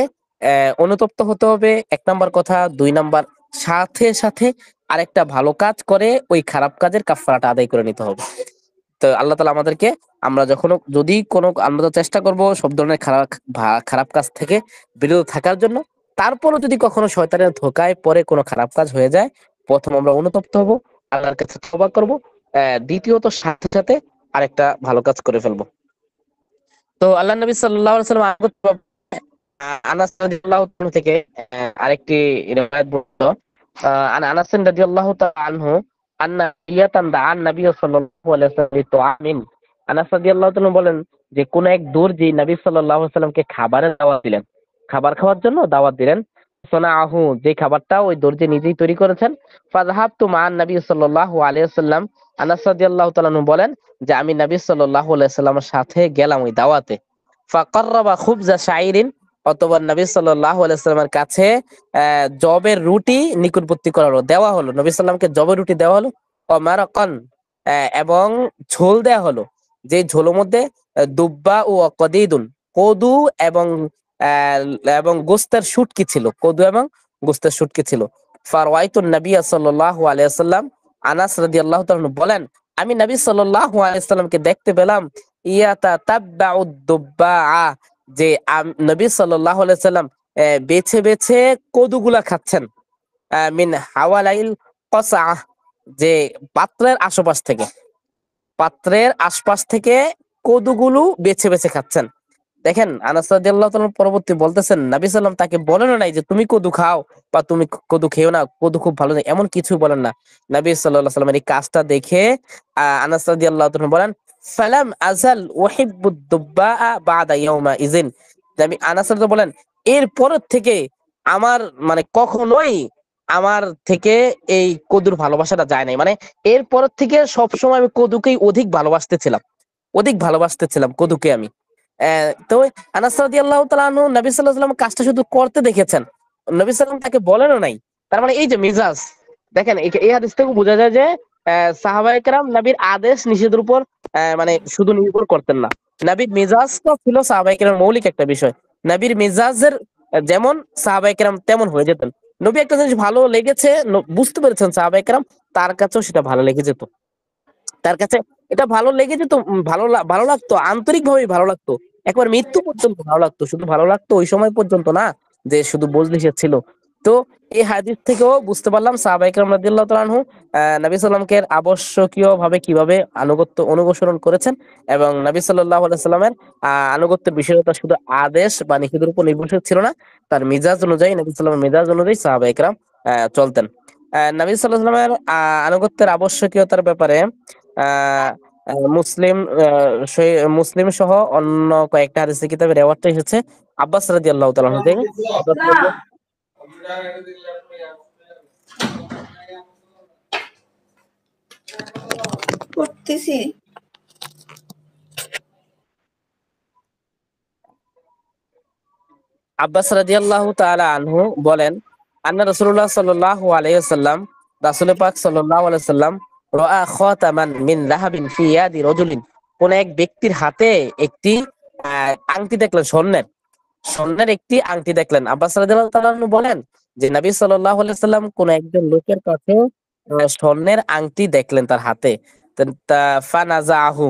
Speaker 1: অনুতপ্ত হতে হবে, এক নাম্বার কথা। দুই নাম্বার, সাথে সাথে আরেকটা ভালো কাজ করে ওই খারাপ কাজের কাফারাটা আদায় করে নিতে হবে। তো আল্লাহ তাআলা আমাদেরকে, আমরা যখন যদি কোনো, আমরা তো চেষ্টা করব সব ধরনের খারাপ কাজ থেকে বিরত থাকার জন্য। তারপরও যদি কখনো শয়তানের ধোকায় পরে কোনো খারাপ কাজ হয়ে যায়, প্রথম আমরা অনুতপ্ত হব, আল্লাহর কাছে তওবা করব, দ্বিতীয়ত সাথে সাথে আরেকটা ভালো কাজ করে ফেলবো। তো আল্লাহ নবী সাল্লাল্লাহু আলাইহি ওয়াসাল্লাম আনাস রাদিয়াল্লাহু তাআলা থেকে আরেকটি রিওয়ায়াত বর্ণিত, আন আনাস রাদিয়াল্লাহু তাআলা আনহু আন্না ইয়াতান দাআন নবী সাল্লাল্লাহু আলাইহি ওয়াসাল্লাম বিতুআমিন। আনাস রাদিয়াল্লাহু তাআলা বলেন যে কোন এক দর্জি নবী সাল্লাল্লাহু আলাইহি ওয়াসাল্লামকে খাবারের দাওয়াত দিলেন, খাবার খাওয়ার জন্য দাওয়াত দিলেন। সনাআহু, যে খাবারটা ওই দর্জি নিজেই তৈরি করেছেন। ফাযহাবতু মা'আন নবী সাল্লাল্লাহু আলাইহি ওয়াসাল্লাম। আনাস রাদিয়াল্লাহু তাআলা বলেন যে আমি নবী সাল্লাল্লাহু আলাইহি ওয়াসাল্লামের সাথে গেলাম ওই দাওয়াতে। ফাকাররাবা খুবজা শাইরিন, অতঃপর নবী সাল্লাল্লাহু আলাইহি ওয়াসাল্লামের কাছে জবের রুটি নিকটবর্তী করা হলো, দেওয়া হলো। নবী সাল্লামকে জবের রুটি দেওয়া হলো। ও মারাকান, এবং ঝোল দেওয়া হলো, যে ঝোলের মধ্যে দুব্বা ও কদিদুন, কদু এবং আহ, এবং গোস্তের শুটকি ছিল, কদু এবং গোস্তের শুটকি ছিল। ফারওয়াইতুন নবী সাল্লাল্লাহু আলাইহি ওয়াসাল্লাম, আনাস রাদিয়াল্লাহু তাআলা বলেন আমি নবী সাল্লাল্লাহু আলাইহি ওয়াসাল্লামকে দেখতে পেলাম ইয়াতা তাব্বাউ দুব্বা, যে নবী সাল্লাল্লাহু আলাইহি সাল্লাম বেছে বেছে কদুগুলা খাচ্ছেন, মিন হাওয়ালাইল কসা, যে পাত্রের আশেপাশ থেকে, পাত্রের আশপাশ থেকে কদুগুলো বেছে বেছে খাচ্ছেন। দেখেন আনাস রাদিয়াল্লাহু তাআলা পরবর্তী বলতেছেন নবী সাল্লাম তাকে বলেন নাই যে তুমি কদু খাও বা তুমি কদু খেও না, কদু খুব ভালো, এমন কিছু বলেন না। নবী সাল্লাল্লাহু আলাইহি সাল্লামের এই কাজটা দেখে আনাস রাদিয়াল্লাহু তাআলা বলেন ফালাম আযাল উহিব্বুদ দুব্বা বাদা ইয়াউমা ইযিন। আমি আনাস রাদিয়াল্লাহু বলেন এর পরের থেকে আমার, মানে কখনোই আমার থেকে এই কদুর ভালোবাসাটা যায় নাই, মানে এর পরের থেকে সবসময় আমি কদুকেই অধিক ভালোবাসতেছিলাম কদুকে আমি। তো আনাস রাদিয়াল্লাহু তাআলা আনহু নবী সাল্লাল্লাহু আলাইহি ওয়াসাল্লাম কাজটা শুধু করতে দেখেছেন, নবী সাল্লাল্লাহু তাকে বলেনও নাই। তার মানে এই যে মিজাজ, দেখেন এই হাদিস থেকে বোঝা যায় যে সাহাবায়ে কেরাম নবীর আদেশ নিষেধের উপর মানে শুধু নির্ভর করতেন না। নবীর মেজাজটা ছিল সাহাবায়ে কেরামের মৌলিক একটা বিষয়। নবীর মেজাজের যেমন সাহাবায়ে কেরাম তেমন হয়ে যেতেন। নবী একটা জিনিস ভালো লেগেছে, বুঝতে পেরেছেন সাহাবায়ে কেরাম, তার কাছেও সেটা ভালো লেগে যেত। তার কাছে এটা ভালো লেগে যেত, ভালো লাগতো, আন্তরিক ভাবেই ভালো লাগতো, একবার মৃত্যু পর্যন্ত ভালো লাগতো। শুধু ভালো লাগতো ওই সময় পর্যন্ত না যে শুধু মজলিসে ছিল। তো এই হাদিস থেকেও বুঝতে পারলাম সাহাবায়ে কেরাম রাদিয়াল্লাহু তাআলা আনহু নবী সাল্লামকে আবশ্যকীয় ভাবে কিভাবে অনুসরণ করেছেন, এবং নবী সাল্লাল্লাহু আলাইহি সাল্লামের আনুগত্যের বিষয়টা শুধু আদেশ বা নিষেধের উপর নির্ভরশীল ছিল না, তার মিজাজ অনুযায়ী, নবী সাল্লামের মিজাজ অনুযায়ী সাহাবায়ে কেরাম চলতেন। নবী সাল্লাল্লাহু আলাইহি সাল্লামের আনুগত্যের আবশ্যকীয়তার ব্যাপারে আহ মুসলিম মুসলিম সহ অন্য কয়েকটা হাদিসের কিতাবে রেওয়ায়তটা এসেছে আব্বাস রাদিয়াল্লাহু তাআলা আনহু থেকে। আব্বাস
Speaker 2: করতেছি।
Speaker 1: আব্বাস রাদিয়াল্লাহু তাআলা আনহু বলেন আন্না রাসূলুল্লাহ সাল্লাল্লাহু আলাইহি ওয়াসাল্লাম, রাসূল পাক সাল্লাল্লাহু আলাইহি ওয়াসাল্লাম রাআ খাতামান মিন যাহাবিন ফি ইয়াদি রাজুলিন, কোন এক ব্যক্তির হাতে একটি আংটি দেখলেন, স্বর্ণের একটি আংটি দেখলেন। আব্বাস রাদিয়াল্লাহু তাআলা আনহু বলেন যে নবী সাল্লাল্লাহু আলাইহি ওয়াসাল্লাম কোন একজন লোকের কাছে স্বর্ণের আংটি দেখলেন তার হাতে। ফানাজাহু,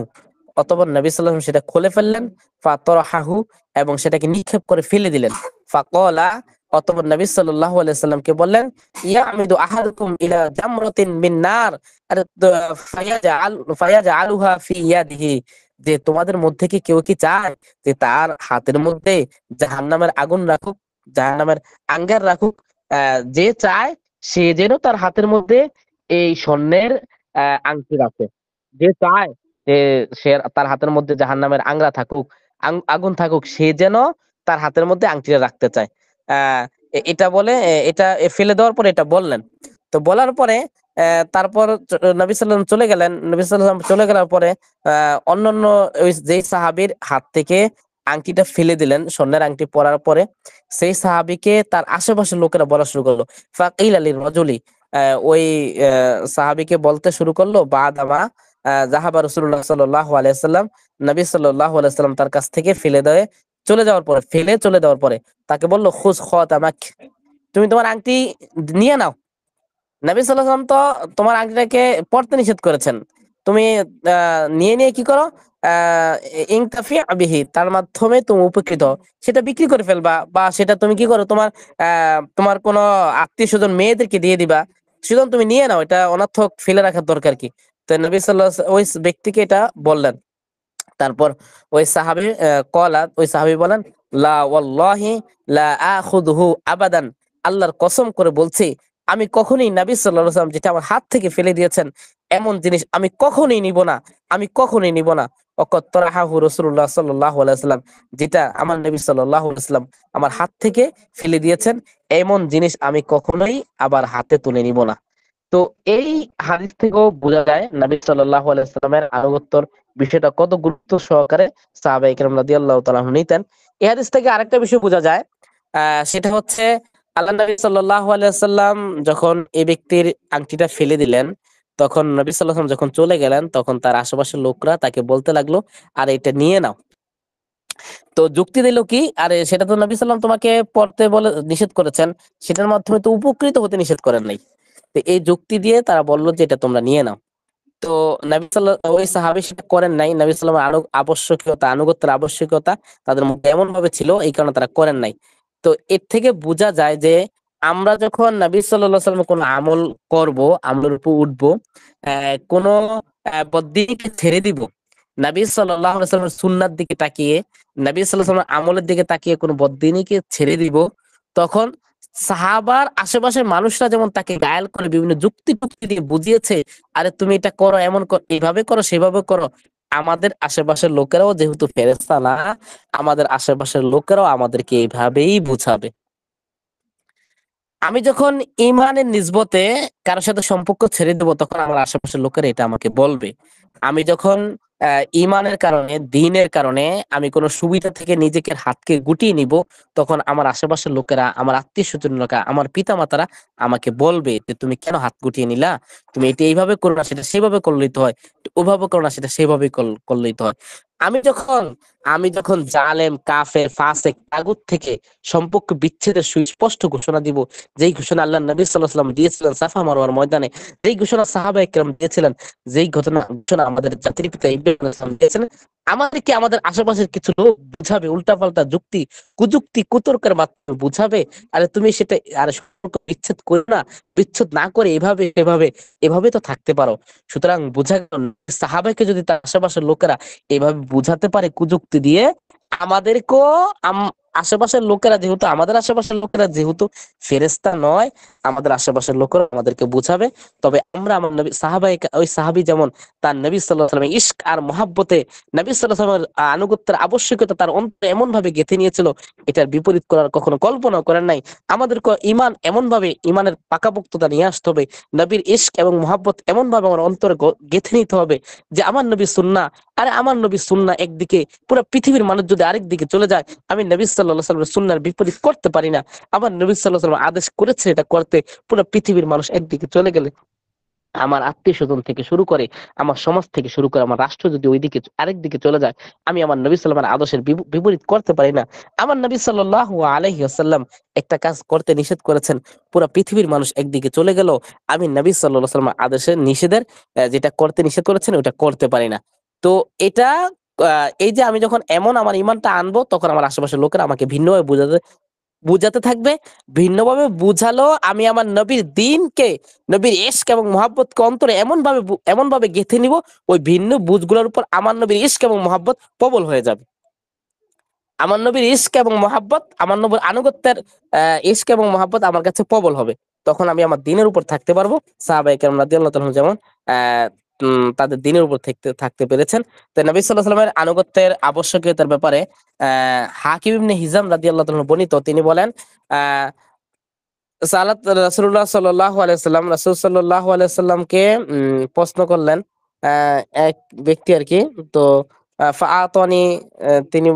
Speaker 1: অতঃপর নবী সাল্লাল্লাহু আলাইহি ওয়াসাল্লাম সেটা খুলে ফেললেন, ফাতরাহাহু, এবং সেটাকে নিক্ষেপ করে ফেলে দিলেন। ফাকালা, অতঃপর নবী সাল্লাল্লাহু আলাইহি ওয়াসাল্লামকে বললেন, ইয়ামিদু আহাদুকুম ইলা জামরাতিন মিন নার আর ফায়াজআলুহা ফি ইয়াদিহি, যে তোমাদের মধ্যে কি কেউ কি চায় যে তার হাতের মধ্যে জাহান্নামের আগুন রাখুক, জাহান্নামের আঙ্গার রাখুক? যে চায় সে যেন তার হাতের মধ্যে এই স্বর্ণের আংটি রাখে। যে চায় যে সে তার হাতের মধ্যে জাহান্নামের আংরা থাকুক, আগুন থাকুক, সে যেন তার হাতের মধ্যে আংটিটা রাখতে চায়। এটা বলে এটা ফেলে দেওয়ার পরে এটা বললেন। তো বলার পরে তারপর নবী সাল্লাম চলে গেলেন। নবী সাল্লাম চলে গেলার পরে অন্যান্য ওই যেই সাহাবীর হাত থেকে আংটিটা ফেলে দিলেন, স্বর্ণের আংটি পরার পরে সেই সাহাবীকে তার আশেপাশের লোকেরা বলা শুরু করলো, ফাকিল আলীর রজুলি, ওই সাহাবীকে বলতে শুরু করলো, বাদামা জাহাবা রাসূলুল্লাহ সাল্লাল্লাহু আলাইহি ওয়াসাল্লাম, নবী সাল্লাল্লাহু আলাইহি ওয়াসাল্লাম তার কাছ থেকে ফেলে চলে যাওয়ার পরে তাকে বলল, খুজ খাতামাক, তুমি তোমার আংটি নিয়ে নাও। নবী সাল্লাল্লাহু আলাইহি ওয়াসাল্লাম তো তোমার আংটিটাকে পড়তে নিষেধ করেছেন, তুমি নিয়ে নিয়ে কি করো, আহ ইনতাফি বিহি, তার মাধ্যমে তুমি উপকৃত হও। সেটা বিক্রি করে ফেলবা, বা সেটা তুমি কি করো, তোমার কোনো আত্মীয় স্বজন মেয়েদেরকে দিয়ে দিবা। সুতরাং তুমি নিয়ে নাও, এটা অনর্থক ফেলে রাখার দরকার কি? তো নবী সাল্লাল্লাহু আলাইহি ওয়াসাল্লাম ওই ব্যক্তিকে এটা বললেন। তারপর ওই সাহাবী বলেন, লা ওয়াল্লাহি লা আখুযুহু আবাদান, আল্লাহর কসম করে বলছি আমি কখনোই নবী সাল্লাল্লাহু আলাইহি ওয়াসাল্লাম যেটা আমার হাত থেকে ফেলে দিয়েছেন এমন জিনিস আমি কখনোই নিব না, আমি কখনোই নিব না। ওয়াকাদ তারাহাহু রাসূলুল্লাহ সাল্লাল্লাহু আলাইহি ওয়াসাল্লাম, যেটা আমার নবী সাল্লাল্লাহু আলাইহি ওয়াসাল্লাম আমার হাত থেকে ফেলে দিয়েছেন এমন জিনিস আমি কখনোই আবার হাতে তুলে নিব না। তো এই হাদিস থেকেও বোঝা যায় নবী সাল্লাল্লাহু আলাইহি ওয়াসাল্লামের আনুগত্যর বিষয়টা কত গুরুত্ব সহকারে সাহাবায়ে কেরাম রাদিয়াল্লাহু তাআলা আনহু নিতেন। এই হাদিস থেকে আরেকটা বিষয় বোঝা যায়, সেটা হচ্ছে আল্লাহ নবী সাল্লাল্লাহু আলাইহি ওয়াসাল্লাম যখন এই ব্যক্তির আংটিটা ফেলে দিলেন, তখন নবী সাল্লাল্লাহু আলাইহি ওয়াসাল্লাম যখন চলে গেলেন, তখন তার আশেপাশের লোকরা তাকে বলতে লাগলো, আর এটা নিয়ে নাও। তো যুক্তি দিল কি, আরে সেটা তো নবী সাল্লাম তোমাকে পড়তে বলে নিষেধ করেছেন, সেটার মাধ্যমে তো উপকৃত হতে নিষেধ করেন নাই। তো এই যুক্তি দিয়ে তারা বললো যে এটা তোমরা নিয়ে নাও। তো ওই সাহাবী সেটা করেন নাই। নবী সাল্লামের আনুগত্যের আবশ্যকতা তাদের মধ্যে এমন ভাবে ছিল, এই কারণে তারা করেন নাই। তো এর থেকে বোঝা যায় যে আমরা যখন নবী সাল্লাল্লাহু আলাইহি ওয়াসাল্লামের কোনো আমল করব, আমলের উপর উঠবো, কোনো বদ্দিনকে ছেড়ে দিব, নবী সাল্লাল্লাহু আলাইহি ওয়াসাল্লামের সুন্নাত দিকে তাকিয়ে, নবী সাল্লাল্লাহু আলাইহি ওয়াসাল্লামের আমলের দিকে তাকিয়ে কোনো বদ্দিনীকে ছেড়ে দিব, তখন সাহাবার আশেপাশের মানুষরা যেমন তাকে গায়াল করে বিভিন্ন যুক্তি টুক্তি দিয়ে বুঝিয়েছে, আরে তুমি এটা করো, এমন করো, এইভাবে করো, সেভাবে করো, আমাদের আশেপাশের লোকেরাও যেহেতু ফেরেশতা না, আমাদের আশেপাশের লোকেরাও আমাদেরকে এইভাবেই বুঝাবে। আমি যখন ইমানের নিসবতে কারোর সাথে সম্পর্ক ছেড়ে দেবো, তখন আমার আশেপাশের লোকেরা এটা আমাকে বলবে। আমি যখন ইমানের কারণে, দ্বীনের কারণে আমি কোনো সুবিধা থেকে নিজেকে হাতকে গুটিয়ে নিব, তখন আমার আশেপাশের লোকেরা, আমার আত্মীয় স্বজন লোকেরা, আমার পিতা মাতারা আমাকে বলবে যে তুমি কেন হাত গুটিয়ে নিলা, তুমি এটা এইভাবে করো না, সেটা সেভাবে করলেই তো হয়, ওভাবে করো না, সেটা সেভাবে করলেই তো হয়। আমি যখন আমি যখন জালেম, কাফের, ফাসেক, তাগুত থেকে সম্পর্ক বিচ্ছেদের সুস্পষ্ট ঘোষণা দিব, যেই ঘোষণা আল্লাহ নবী সাল্লাল্লাহু আলাইহি ওয়াসাল্লাম দিয়েছিলেন সাফা মারওয়ার ময়দানে, যেই ঘোষণা সাহাবায়ে কেরাম দিয়েছিলেন, যেই ঘোষণা আমাদের জাতির পিতা ইব্রাহিম আলাইহিস সালাম দিয়েছিলেন, আমাদেরকে আমাদের আশেপাশের কিছু লোক বুঝাবে, উল্টাপাল্টা যুক্তি, কুযুক্তি, কুতর্কের মাধ্যমে বুঝাবে, আরে তুমি সেটা, আরে সম্পর্ক বিচ্ছেদ করো না, বিচ্ছেদ না করে এভাবে এভাবে এভাবে তো থাকতে পারো। সুতরাং বোঝা গেল, সাহাবাকে যদি তার আশেপাশের লোকেরা এভাবে বুঝাতে পারে কুযুক্তি দিয়ে, আমাদেরকেও আশেপাশের লোকেরা যেহেতু, আমাদের আশেপাশের লোকেরা যেহেতু ফেরেশতা নয়, আমাদের আশেপাশের লোকেরা আমাদেরকে বুঝাবে। তবে আমরা আমার নবী ওই সাহাবী যেমন তার নবী সাল্লাল্লাহু আলাইহি ওয়াসাল্লামের ইশক আর মহাব্বতে নবী সাল্লাল্লাহু আলাইহি ওয়াসাল্লামের আনুগত্যের আবশ্যকতা তার অন্তরে এমন ভাবে গেঁথে নিয়েছিল, এটার বিপরীত করার কখনো কল্পনা করেন নাই। আমাদেরকে এমন ভাবে ইমানের পাকাপোক্ততা নিয়ে আসতে হবে, নবীর ইশক এবং মহাব্বত এমন ভাবে আমার অন্তরে গেঁথে নিতে হবে যে আমার নবী সুন্নাহ, আরে আমার নবী সুন্নাহ একদিকে, পুরো পৃথিবীর মানুষ যদি আরেক দিকে চলে যায়, আমি নবী সাল্লাল্লাহু আলাইহি ওয়াসাল্লামের সুন্নাহর বিপরীত করতে পারি না। আমার নবী সাল্লাল্লাহু আলাইহি ওয়াসাল্লাম আদেশ করেছে এটা করতে, পুরো পৃথিবীর মানুষ একদিকে চলে গেলে, আমার আত্মীয় স্বজন থেকে শুরু করে, আমার সমাজ থেকে শুরু করে, আমার রাষ্ট্র যদি ওইদিকে আরেক দিকে চলে যায়, আমি আমার নবী সাল্লাল্লাহু আলাইহি ওয়াসাল্লামের আদর্শের বিপরীত করতে পারি না। আমার নবী সাল্লাল্লাহু আলাইহি ওয়াসাল্লাম একটা কাজ করতে নিষেধ করেছেন, পুরো পৃথিবীর মানুষ একদিকে চলে গেল, আমি নবী সাল্লাল্লাহু আলাইহি ওয়াসাল্লাম আদেশের নিষেধের যেটা করতে নিষেধ করেছেন ওটা করতে পারি না। তো এটা এই যে আমি যখন এমন আমার ইমানটা আনবো, তখন আমার আশেপাশের লোকেরা আমাকে ভিন্নভাবে বুঝাতে থাকবে। ভিন্নভাবে বুঝালো আমি আমার নবীর দ্বীনকে, নবীর ইশক এবং মহব্বতকে অন্তরে এমন ভাবে গেঁথে নিব, ওই ভিন্ন বুঝগুলোর উপর আমার নবীর ইশক এবং মহব্বত প্রবল হয়ে যাবে। আমার নবীর ইশক এবং মহাব্বত, আমার নবীর আনুগত্যের ইশক এবং মহাব্বত আমার কাছে প্রবল হবে। তখন আমি আমার দিনের উপর থাকতে পারবো। সাহাবায়ে কেরাম রাদিয়াল্লাহু তাআলা যেমন আহ তাদের দিনের উপর থাকতে পেরেছেন। তো নবী সাল্লাল্লাহু আলাইহি ওয়াসাল্লামের আনুগত্যের আবশ্যকীয়তার ব্যাপারে হাকিম ইবনে হিজাম রাদিয়াল্লাহু তাআলা বর্ণিত, তিনি বলেন আহ সালাত রাসূলুল্লাহ সাল্লাল্লাহু আলাইহি ওয়াসাল্লাম, রাসূল সাল্লাল্লাহু আলাইহি ওয়াসাল্লামকে প্রশ্ন করলেন এক ব্যক্তি আর কি। তো ফাআতানি, তিনি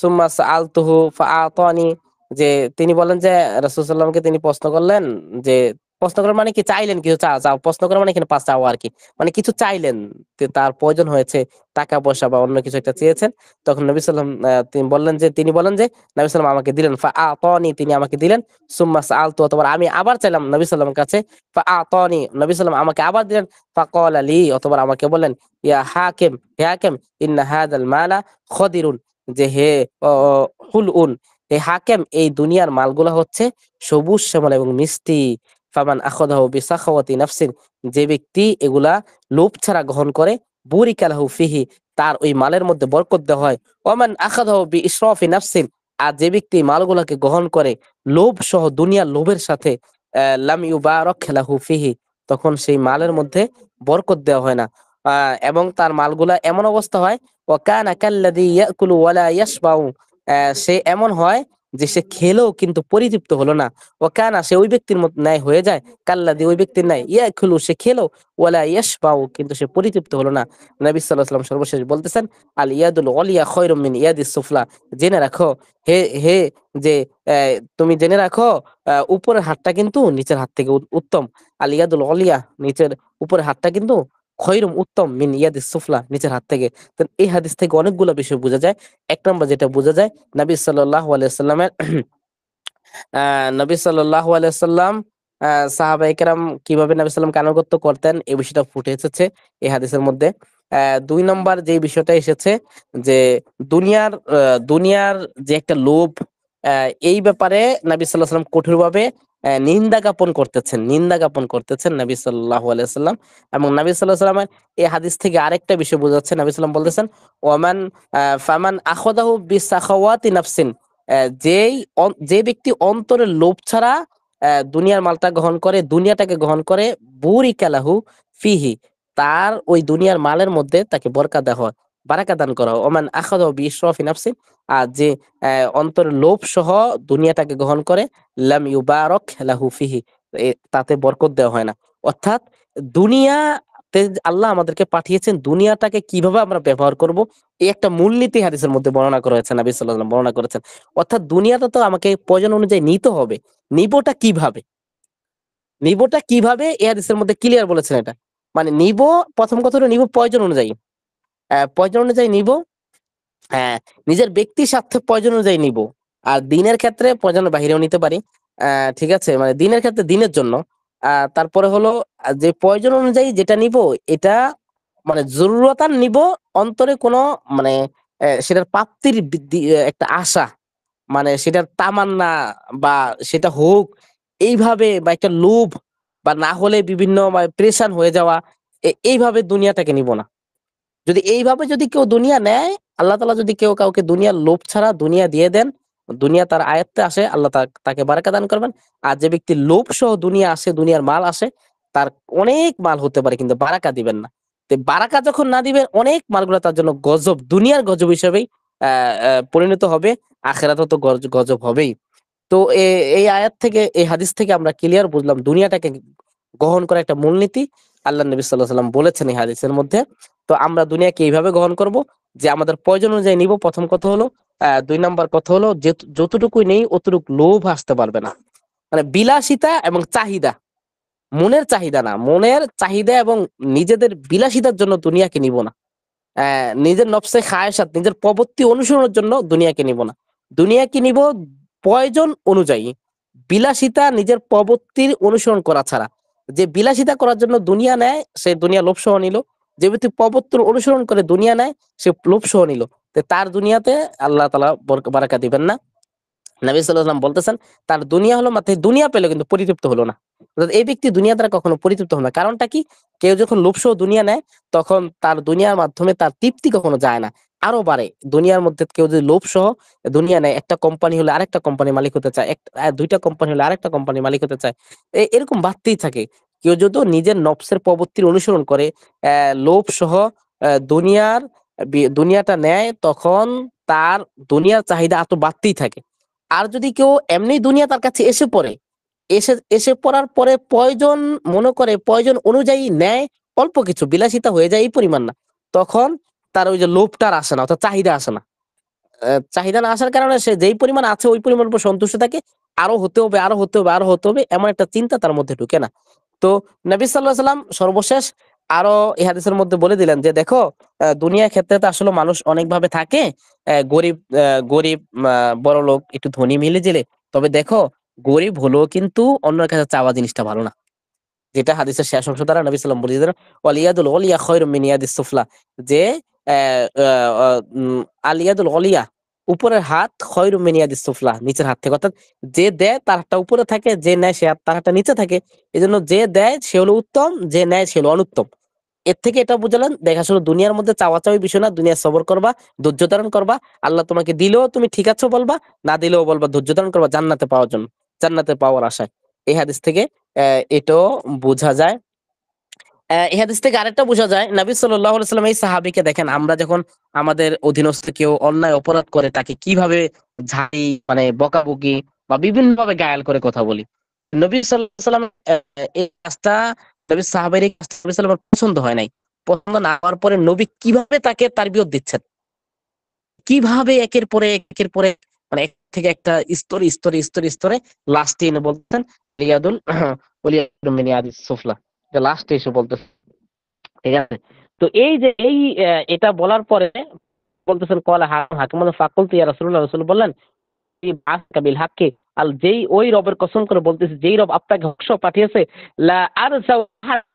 Speaker 1: সুম্মা সাআলতুহু ফাআতানি, যে তিনি বলেন যে রাসূল সাল্লাল্লাহু তিনি প্রশ্ন করলেন, যে প্রশ্ন করার মানে কি, চাইলেন কিছু, চাও প্রশ্ন করা মানে এখানে পাস চাওয়া আর কি, মানে কিছু চাইলেন, তার প্রয়োজন হয়েছে, টাকা পয়সা বা অন্য কিছু একটা চেয়েছেন। তখন নবী সাল্লাম তিনি বলেন যে নবী সাল্লাম আমাকে দিলেন, ফাআতানি, তিনি আমাকে দিলেন। সুম্মা সাআলতু, অতঃপর আমি আবার চাইলাম নবী সাল্লামের কাছে, ফাআতানি, নবী সাল্লাম আমাকে আবার দিলেন। ফাকালা লি, অতঃপর আমাকে বললেন, ইয়া হাকিম, হে হাকিম, ইন্না হাযাল মালা খদিরুন, যে হে হুলউন, হে হাকিম, এই দুনিয়ার মালগুলা হচ্ছে সবুজ শ্যামল এবং মিষ্টি। ফামান আখাযাহু বিসাখাওয়াতি নাফসিন, যে ব্যক্তি এগুলা লোভ ছাড়া গ্রহণ করে, বুরিকা লাহু ফিহি, তার ওই মালের মধ্যে বরকত দেওয়া হয়। ওমান আখাযাহু বিইসরাফি নাফসিন, আর যে ব্যক্তি মালগুলাকে গ্রহণ করে লোভ সহ, দুনিয়ার লোভের সাথে, লাম ইউবারাক লাহু ফিহি, তখন সেই মালের মধ্যে বরকত দেওয়া হয় না। এবং তার মালগুলা এমন অবস্থা হয়, ওয়া কানা কাল্লাযী ইয়াকুলু ওয়া লা ইয়াশবাউ, সে এমন হয় যে সে খেলেও কিন্তু পরিতৃপ্ত হলো না। ওয়া কানা, সে ওই ব্যক্তির মত ন্যায় হয়ে যায়, কাল্লাযী, ওই ব্যক্তির ন্যায়, ইয়াকুলু, সে খেলো, ওয়া লা ইয়াশবাউ, কিন্তু সে পরিতৃপ্ত হলো না। নবী সাল্লাল্লাহু আলাইহি ওয়াসাল্লাম সর্বশেষ বলতেছেন, আল ইয়াদুল উলিয়া খায়রুম মিন ইয়াদিস সুফলা, জেনে রাখো, হে হে যে তুমি জেনে রাখো, উপরের হাতটা কিন্তু নিচের হাত থেকে উত্তম। আল ইয়াদুল উলিয়া, উপরের হাতটা কিন্তু খয়রুম, উত্তম, মিন ইয়াদিস সুফলা, নিচের হাত থেকে। তো এই হাদিস থেকে অনেকগুলো বিষয় বোঝা যায়। এক নম্বর যেটা বোঝা যায়, নবী সাল্লাল্লাহু আলাইহি ওয়াসাল্লামের নবী সাল্লাল্লাহু আলাইহি ওয়াসাল্লাম সাহাবায়ে কেরাম কিভাবে নবী সাল্লামকে আনুগত্য করতেন, এই বিষয়টা ফুটে এসেছে এই হাদিসের মধ্যে। দুই নম্বর যে বিষয়টা এসেছে, যে দুনিয়ার যে একটা লোভ, এই ব্যাপারে নবী সাল্লাল্লাহু আলাইহি ওয়াসাল্লাম কঠোরভাবে নিন্দা জ্ঞাপন করতেছেন নবী সাল্লাল্লাহু আলাইহি ওয়াসাল্লাম। এবং নবী সাল্লাল্লাহু আলাইহি ওয়াসাল্লামের এই হাদিস থেকে আরেকটা বিষয় বোঝা যাচ্ছে, নবী সাল্লাম বলতেছেন, ওয়ামান ফামান আখাযাহু বিসাখাওয়াতি নাফসিন, যে ব্যক্তি অন্তরের লোভ ছাড়া দুনিয়ার মালটা গ্রহণ করে, দুনিয়াটাকে গ্রহণ করে, বুরিকা লাহু ফিহি, তার ওই দুনিয়ার মালের মধ্যে তাকে বরকত দেওয়া হয়, বারাকা দান করা হয়। ওমান আখাযাহু বিইসরাফি নাফসিন, আর যে অন্তরের লোভ সহ দুনিয়াটাকে গ্রহণ করে, লাম ইউবারাক লাহু ফিহি, তাতে বরকত দেওয়া হয় না। অর্থাৎ দুনিয়াতে আল্লাহ আমাদেরকে পাঠিয়েছেন, দুনিয়াটাকে কিভাবে আমরা ব্যবহার করব, এই একটা মূলনীতি হাদিসের মধ্যে বর্ণনা করা হয়েছে, নবী সাল্লাল্লাহু আলাইহি ওয়াসাল্লাম বর্ণনা করেছেন। অর্থাৎ দুনিয়াটা তো আমাকে প্রয়োজন অনুযায়ী নিতে হবে, নিবোটা কিভাবে, এই হাদিসের মধ্যে ক্লিয়ার বলেছেন এটা। মানে নিব, প্রথম কথা হলো নিব প্রয়োজন অনুযায়ী, প্রয়োজন অনুযায়ী নিব, হ্যাঁ, নিজের ব্যক্তি স্বার্থে প্রয়োজন অনুযায়ী নিব। আর দিনের ক্ষেত্রে প্রয়োজনের বাহিরেও নিতে পারি। ঠিক আছে, মানে দিনের ক্ষেত্রে দিনের জন্য। তারপরে হলো যে প্রয়োজন অনুযায়ী যেটা নিব, এটা মানে জরুরতান নিব, অন্তরে কোনো মানে সেটার প্রাপ্তির একটা আশা, মানে সেটার তামান্না, বা সেটা হোক এইভাবে, বা একটা লোভ, বা না হলে বিভিন্ন প্রেশান হয়ে যাওয়া, এইভাবে দুনিয়াটাকে নিব না। যদি এইভাবে যদি কেউ দুনিয়া নেয়, আল্লাহ তাআলা যদি কেউ কাউকে দুনিয়ার লোভ ছাড়া দুনিয়া দিয়ে দেন, দুনিয়া তার আয়ত্তে আসে, আল্লাহ তাকে বারাকা দান করবেন। আর যে ব্যক্তি লোভ সহ দুনিয়া আসে, দুনিয়ার মাল আসে, তার অনেক মাল হতে পারে কিন্তু বারাকা দিবেন না। তো বারাকা যখন না দিবেন, অনেক মালগুলো তার জন্য গজব, দুনিয়ার গজব হিসেবেই পরিণত হবে, আখিরাতেও তো গজব হবেই। তো এই আয়াত থেকে, এই হাদিস থেকে আমরা ক্লিয়ার বুঝলাম দুনিয়াটাকে গ্রহণ করা একটা মূলনীতি আল্লাহ নবী সাল্লাল্লাহু আলাইহি ওয়াসাল্লাম বলেছেন এই হাদিসের মধ্যে। তো আমরা দুনিয়াকে এইভাবে গ্রহণ করব, যে আমাদের প্রয়োজন অনুযায়ী নিব, প্রথম কথা হলো। দুই নাম্বার কথা হলো, যে যতটুকুই নেই অতটুকু লোভ আসতে পারবে না। মানে বিলাসিতা এবং চাহিদা, মনের চাহিদা না, মনের চাহিদা এবং নিজেদের বিলাসিতার জন্য দুনিয়াকে নিব না। নিজের নফসে খায়েশাত, নিজের প্রবৃত্তি অনুসরণের জন্য দুনিয়াকে নিব না। দুনিয়াকে নিব প্রয়োজন অনুযায়ী, বিলাসিতা নিজের প্রবৃত্তির অনুসরণ করা ছাড়া। যে বিলাসিতা করার জন্য দুনিয়া নেয়, সে দুনিয়া লোভসহ নিল। যে ব্যক্তি প্রবর্তন অনুসরণ করে দুনিয়া নেয়, সে লোভ সহ নিল, তো তার দুনিয়াতে আল্লাহ তাআলা বারাকা দিবেন না। নবী সাল্লাল্লাহু আলাইহি ওয়াসাল্লাম বলতেছেন, তার দুনিয়া হলো মাত্র দুনিয়া পেলো কিন্তু পরিতৃপ্ত হলো না। অর্থাৎ এই ব্যক্তি দুনিয়া দ্বারা কখনো পরিতৃপ্ত হবে না। কারণটা কি? কেউ যখন লোভসহ দুনিয়া নেয়, তখন তার দুনিয়ার মাধ্যমে তার তৃপ্তি কখনো যায় না, আরো বাড়ে। দুনিয়ার মধ্যে কেউ যদি লোভসহ দুনিয়া নেয়, একটা কোম্পানি হলে আরেকটা কোম্পানির মালিক হতে চায়, দুইটা কোম্পানি হলে আরেকটা কোম্পানির মালিক হতে চায়, এরকম বাড়তেই থাকে। কেউ যদি নিজের নফসের প্রবৃত্তির অনুসরণ করে লোভসহ দুনিয়ার দুনিয়াটা নেয়, তখন তার দুনিয়ার চাহিদা এত বাড়তেই থাকে। আর যদি কেউ এমনি দুনিয়া তার কাছে এসে পড়ে, এসে এসে পড়ার পরে প্রয়োজন মনে করে, প্রয়োজন অনুযায়ী নেয়, অল্প কিছু বিলাসিতা হয়ে যায় এই পরিমাণ না, তখন তার ওই যে লোভটা আর আসে না, অর্থাৎ চাহিদা আসে না। চাহিদা না আসার কারণে সে যেই পরিমাণ আছে ওই পরিমাণ উপর সন্তুষ্ট থাকে। আরো হতে হবে, আরো হতে হবে, আরো হতে হবে, এমন একটা চিন্তা তার মধ্যে ঢুকে না। তো নবী সাল্লাল্লাহু আলাইহি সাল্লাম সর্বশেষ আরো এই হাদিসের মধ্যে বলে দিলেন যে দেখো, দুনিয়ার ক্ষেত্রে তো আসলে মানুষ অনেক ভাবে থাকে, গরিব, গরিব, বড় লোক, একটু ধনী মিলে জেলে। তবে দেখো, গরিব হলেও কিন্তু অন্যের কাছে চাওয়া জিনিসটা ভালো না। যেটা হাদিসের শেষ অংশ দ্বারা নবী সাল্লাম বলে দিলেন, ওয়ালিয়াদুল ওলিয়া খায়রুম মিন ইয়াদিস সুফলা, যে আহ, আহ, আহ, আলিয়াদুল ওলিয়া, উপরের হাত, খায়রুম মিন ইয়াদিস সুফলা, নিচের হাত থেকে। অর্থাৎ যে দেয় তার হাতটা উপরে থাকে, যে নেয় সে তার হাতটা নিচে থাকে। এই জন্য যে দেয় সে হলো উত্তম, যে নেয় সে হলো অনুত্তম। এর থেকে এটা বুঝলেন, দেখা শুনো দুনিয়ার মধ্যে চাওয়া চাওয়ি বিষয় না, দুনিয়া সবর করবা, ধৈর্য ধারণ করবা। আল্লাহ তোমাকে দিলেও তুমি ঠিক আছো বলবা, না দিলেও বলবা, ধৈর্য ধারণ করবা জান্নাতে পাওয়ার জন্য, জান্নাতে পাওয়ার আশায়। এই হাদিস থেকে এটাও বোঝা যায়। এই হাদিস থেকে আরেকটা বোঝা যায়, নবী সাল্লাল্লাহু আলাইহি ওয়াসাল্লাম এই সাহাবীকে দেখেন, আমরা যখন আমাদের অধীনস্থ কেউ অন্যায় অপরাধ করে তাকে কিভাবে ঝাড়ি, মানে বকাবকি বা বিভিন্ন ভাবে গায়াল করে কথা বলি। নবী সাল্লাল্লাহু আলাইহি ওয়াসাল্লাম এই কাজটা, নবী সাহাবীর এই কাজটা নবী সাল্লাল্লাহু আলাইহি ওয়াসাল্লামের পছন্দ হয় নাই। পছন্দ না হওয়ার পরে নবী কিভাবে তাকে তারবিয়ত দিচ্ছেন, কিভাবে একের পরে মানে এক থেকে একটা স্তরে স্তরে স্তরে স্তরে লাস্টে এনে বলতেন রিয়াদুল ওলিয়াদুল মিন ইয়াদিস সুফলা, এটা লাস্টে এসে বলতে। ঠিক আছে? তো এই যে এটা বলার পরে বলতেছেন, কলা হাকিম ফাকুলতু ইয়া রাসূলুল্লাহ, রাসূল বললেন, এই বাসকা বিল হাক্কি, আল যেই ওই রবের কসম করে বলতেছে, যেই রব আপনাকে হক সহ পাঠিয়েছে, লা আরসাউ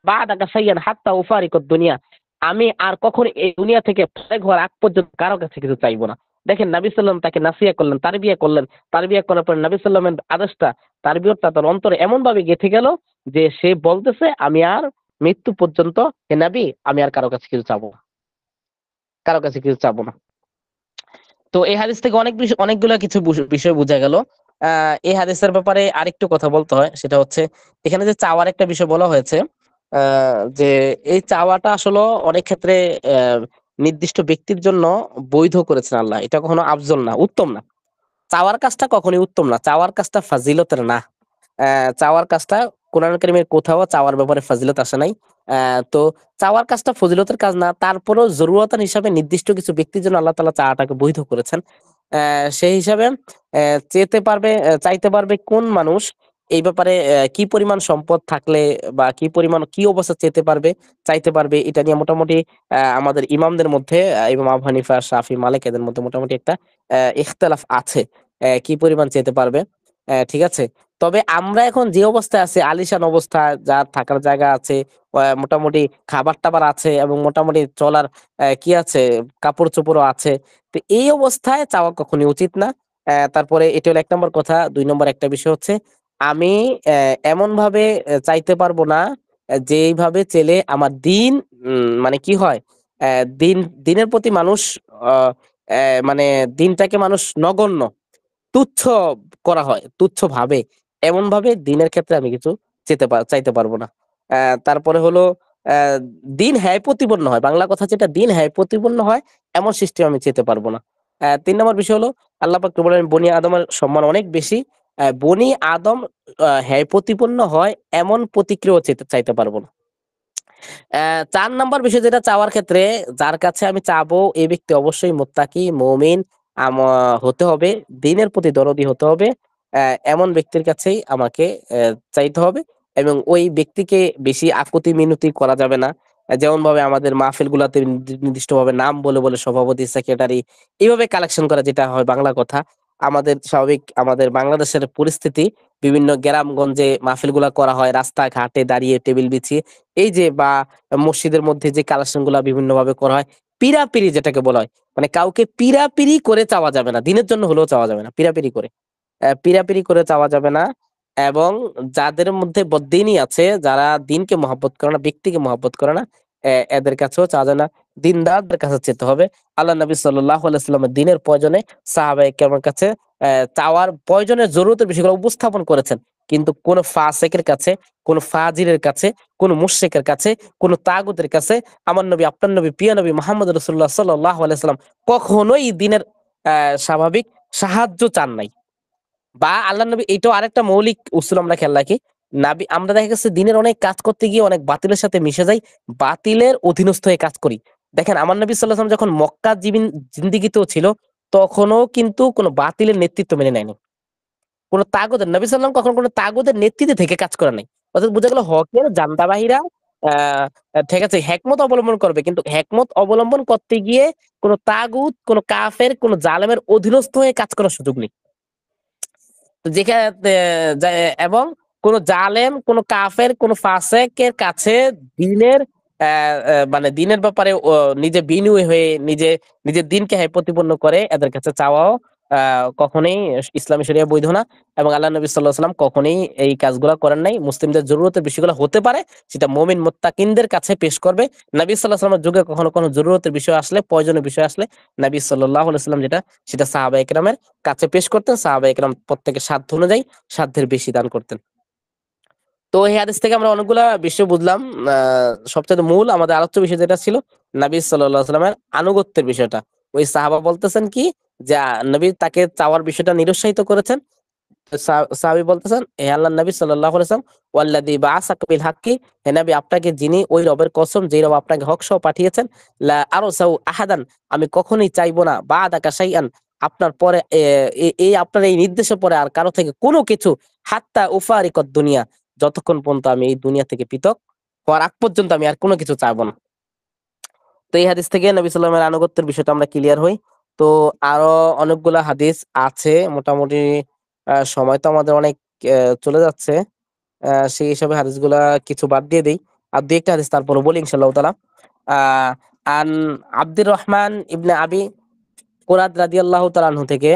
Speaker 1: বাদাকা সাইয়ান হাত্তা উফারিকুদ দুনিয়া, আমি আর কখনো এই দুনিয়া থেকে ফারেক হওয়ার আগ পর্যন্ত কারো কাছে কিছু চাইবো না। দেখেন নবী সাল্লাম তাকে নাসিহা করলেন, তারবিয়া করলেন। তারবিয়া করার পরে নবী সাল্লামের আদেশটা, তারবিয়তটা তার অন্তরে এমন ভাবে গেঁথে গেল যে সে বলতেছে, আমি আর মৃত্যু পর্যন্ত, হে নবী, আমি আর কারো কাছে কিছু চাবো না, কারো কাছে কিছু চাবো না। তো এই হাদিস থেকে অনেক অনেকগুলো কিছু বিষয় বোঝা গেল। এই হাদিসের ব্যাপারে আরেকটু কথা বলতে হয়, সেটা হচ্ছে এখানে যে চাওয়ার একটা বিষয় বলা হয়েছে, যে এই চাওয়াটা আসলে অনেক ক্ষেত্রে আহ, নির্দিষ্ট ব্যক্তির জন্য বৈধ করেছেন আল্লাহ, এটা কখনো আফজল না, উত্তম না। চাওয়ার কাজটা কখনোই উত্তম না, চাওয়ার কাজটা ফাজিলতের না। চাওয়ার কাজটা, কোরআন কারীমের কোথাও চাওয়ার ব্যাপারে ফাজিলত আসে নাই। তো চাওয়ার কাজটা ফজিলতের কাজ না, তারপরেও জরুরতান হিসাবে নির্দিষ্ট কিছু ব্যক্তির জন্য আল্লাহ তাআলা চাওয়াটাকে বৈধ করেছেন। সেই হিসাবে চাইতে পারবে কোন মানুষ, এই ব্যাপারে কি পরিমাণ সম্পদ থাকলে বা কি পরিমাণ কি অবস্থা চাইতে পারবে, এটা নিয়ে মোটামুটি আমাদের ইমামদের মধ্যে, ইমাম আবু হানিফা, শাফি, মালিক, এদের মধ্যে মোটামুটি একটা ইখতিলাফ আছে, কি পরিমাণ চেতে পারবে। ঠিক আছে? তবে আমরা এখন যে অবস্থায় আছি, আলিশান অবস্থা, যার থাকার জায়গা আছে, মোটামুটি খাবার টাবার আছে, এবং মোটামুটি চলার কি আছে, কাপড় চোপড়ও আছে, তো এই অবস্থায় চাওয়া কখনই উচিত না। তারপরে এটা হলো 1 নম্বর কথা। 2 নম্বর একটা বিষয় হচ্ছে, আমি এমন ভাবে চাইতে পারবো না, যেইভাবে চেলে আমার দিন, মানে কি হয়, দিনের প্রতি মানুষ, আহ মানে দিনটাকে মানুষ নগণ্য, তুচ্ছ করা হয়, তুচ্ছ ভাবে, এমন ভাবে দিনের ক্ষেত্রে আমি কিছু চাইতে পারবো না। তারপরে হলো, আহ দিন হ্যায় প্রতিপন্ন হয়, বাংলা কথা যেটা, দিন হ্যায় প্রতিপন্ন হয়, এমন সিস্টেম আমি চেতে পারবো না। 3 নম্বর বিষয় হলো, আল্লাহ পাক বলেন বনি আদমের সম্মান অনেক বেশি, বনি আদম হ্যায় প্রতিপন্ন হয় এমন প্রতিক্রিয়া চাইতে পারবো না। 4 নম্বর বিষয় যেটা চাওয়ার ক্ষেত্রে, যার কাছে আমি চাবো এই ব্যক্তি অবশ্যই মুত্তাকি, মুমিন হতে হবে, দিনের প্রতি দরদি হতে হবে, এমন ব্যক্তির কাছেই আমাকে চাইতে হবে। এবং ওই ব্যক্তিকে বেশি আকুতি মিনতি করা যাবে না। যেমন ভাবে আমাদের মাহফিল গুলাতে নির্দিষ্ট ভাবে নাম বলে বলে সভাপতি, সেক্রেটারি এইভাবে কালেকশন করা যেটা হয়, বাংলা কথা, আমাদের স্বাভাবিক আমাদের বাংলাদেশের পরিস্থিতি বিভিন্ন গ্রামগঞ্জে মাহফিলগুলা করা হয়, রাস্তাঘাটে দাঁড়িয়ে টেবিল বিছিয়ে, এই যে বা মসজিদের মধ্যে যে কালেকশন গুলা বিভিন্ন ভাবে করা হয়, পিরাপিরি যেটাকে বলা হয়, মানে কাউকে পিরাপিরি করে চাওয়া যাবে না, দিনের জন্য হলেও চাওয়া যাবে না পিরাপিরি করে, পিরাপিরি করে চাওয়া যাবে না। এবং যাদের মধ্যে বদ্দিনই আছে, যারা দিনকে মহব্বত করে না, ব্যক্তিকে মহব্বত করে না, এদের কাছেও চাওয়া যায় না, দিনদারদের কাছে যেতে হবে। আল্লাহ নবী সাল্লাল্লাহু আলাইহি ওয়াসাল্লামের দিনের প্রয়োজনে সাহাবায়ে কেরামের কাছে চাওয়ার প্রয়োজনের জরুরতের বিষয়গুলো উপস্থাপন করেছেন। কিন্তু কোন ফাসিকের কাছে, কোন ফাজিরের কাছে, কোন মুশরিকের কাছে, কোন তাগুতের কাছে আমার নবী, আপনার নবী, প্রিয় নবী মুহাম্মদ রাসূলুল্লাহ সাল্লাল্লাহু আলাইহি ওয়াসাল্লাম কখনোই দিনের স্বাভাবিক সাহায্য চান নাই। বা আল্লাহ নবী, এটাও আরেকটা মৌলিক উসুল আমরা খেয়াল রাখি, নাবি আমরা দেখা গেছে দিনের অনেক কাজ করতে গিয়ে অনেক বাতিলের সাথে মিশে যাই, বাতিলের অধীনস্থ হয়ে কাজ করি। দেখেন আমার নবী সাল্লাল্লাহু আলাইহি ওয়াসাল্লাম যখন মক্কা জিন্দিগিতেও ছিল, তখনও কিন্তু কোনো বাতিলের নেতৃত্ব মেনে নেয়নি, কোনো তাগুদের, নবী সাল্লাম কখনো কোনো তাগুদের নেতৃত্বে থেকে কাজ করে নাই। অর্থাৎ বোঝা গেল হকের জান্দাবাহিরা আহ ঠিক আছে হেকমত অবলম্বন করবে, কিন্তু হেকমত অবলম্বন করতে গিয়ে কোনো তাগুত, কোনো কাফের, কোনো জালেমের অধীনস্থ হয়ে কাজ করার সুযোগ নেই। তো যেখানে এবং কোন জালেম, কোন কাফের, কোন ফাসেকের কাছে দিনের মানে দিনের ব্যাপারে নিজে বিনয়ী হয়ে নিজের দিনকে প্রতিপন্ন করে এদের কাছে চাওয়াও কখনোই ইসলামী শরিয়া বৈধ না। এবং আল্লাহ নবী সাল্লাল্লাহু আলাইহি ওয়াসাল্লাম কখনোই এই কাজগুলো করেন নাই। মুসলিমদের জরুরতের বিষয়গুলো হতে পারে, সেটা মুমিন মুত্তাকিনদের কাছে পেশ করবে। নবী সাল্লাল্লাহু আলাইহি ওয়াসাল্লামের যুগে কখনো কোনো জরুরতের বিষয় আসলে, প্রয়োজনীয় বিষয় আসলে নবী সাল্লাল্লাহু আলাইহি ওয়াসাল্লাম সেটা সাহাবায়ে কেরামের কাছে পেশ করতেন। সাহাবায়ে কেরাম প্রত্যেকের সাধ্য অনুযায়ী সাধ্যের বেশি দান করতেন। তো এই হাদিস থেকে আমরা অনেকগুলা বিষয় বুঝলাম। সবচেয়ে মূল আমাদের আলোচ্য বিষয় যেটা ছিল, নবী সাল্লাল্লাহু আলাইহি ওয়াসাল্লামের আনুগত্যের বিষয়টা। ওই সাহাবা বলতেছেন কি, যে নবী তাকে চাওয়ার বিষয়টা নিরুৎসাহিত করেছেন। সাহাবী বলতেছেন, হে আল্লাহর নবী সাল্লাল্লাহু আলাইহি ওয়াসাল্লাম, ওয়াল্লাযী বাআসাকা বিল হাক্কি, হে নবী আপনাকে যিনি, ওই রবের কসম যেই রব আপনাকে হক সহ পাঠিয়েছেন, লা আরসাউ আহাদান, আমি কখনোই চাইবো না, বা'দাকা শাইআন, আপনার পরে এই আপনার এই নির্দেশের পরে আর কারো থেকে কোনো কিছু, হাত্তা উফারিকদ দুনিয়া, যতক্ষণ পর্যন্ত আমি এই দুনিয়া থেকে পৃথক হওয়ার আগ পর্যন্ত আমি আর কোনো কিছু চাইবো না। তো এই হাদিস থেকে নবী সাল্লামের আনুগত্যের বিষয়টা আমরা ক্লিয়ার হই। তো আরো অনেকগুলা হাদিস আছে মোটামুটি, সময় তো আমাদের অনেক চলে যাচ্ছে, সেই হিসাবে হাদিসগুলা কিছু বাদ দিয়ে দেই, আর দুই একটা হাদিস তারপরে বলি ইনশাআল্লাহ তাআলা। আহ আন আব্দুর রহমান ইবনে আবি কুরাদ রাদিয়াল্লাহু তাআলা আনহু থেকে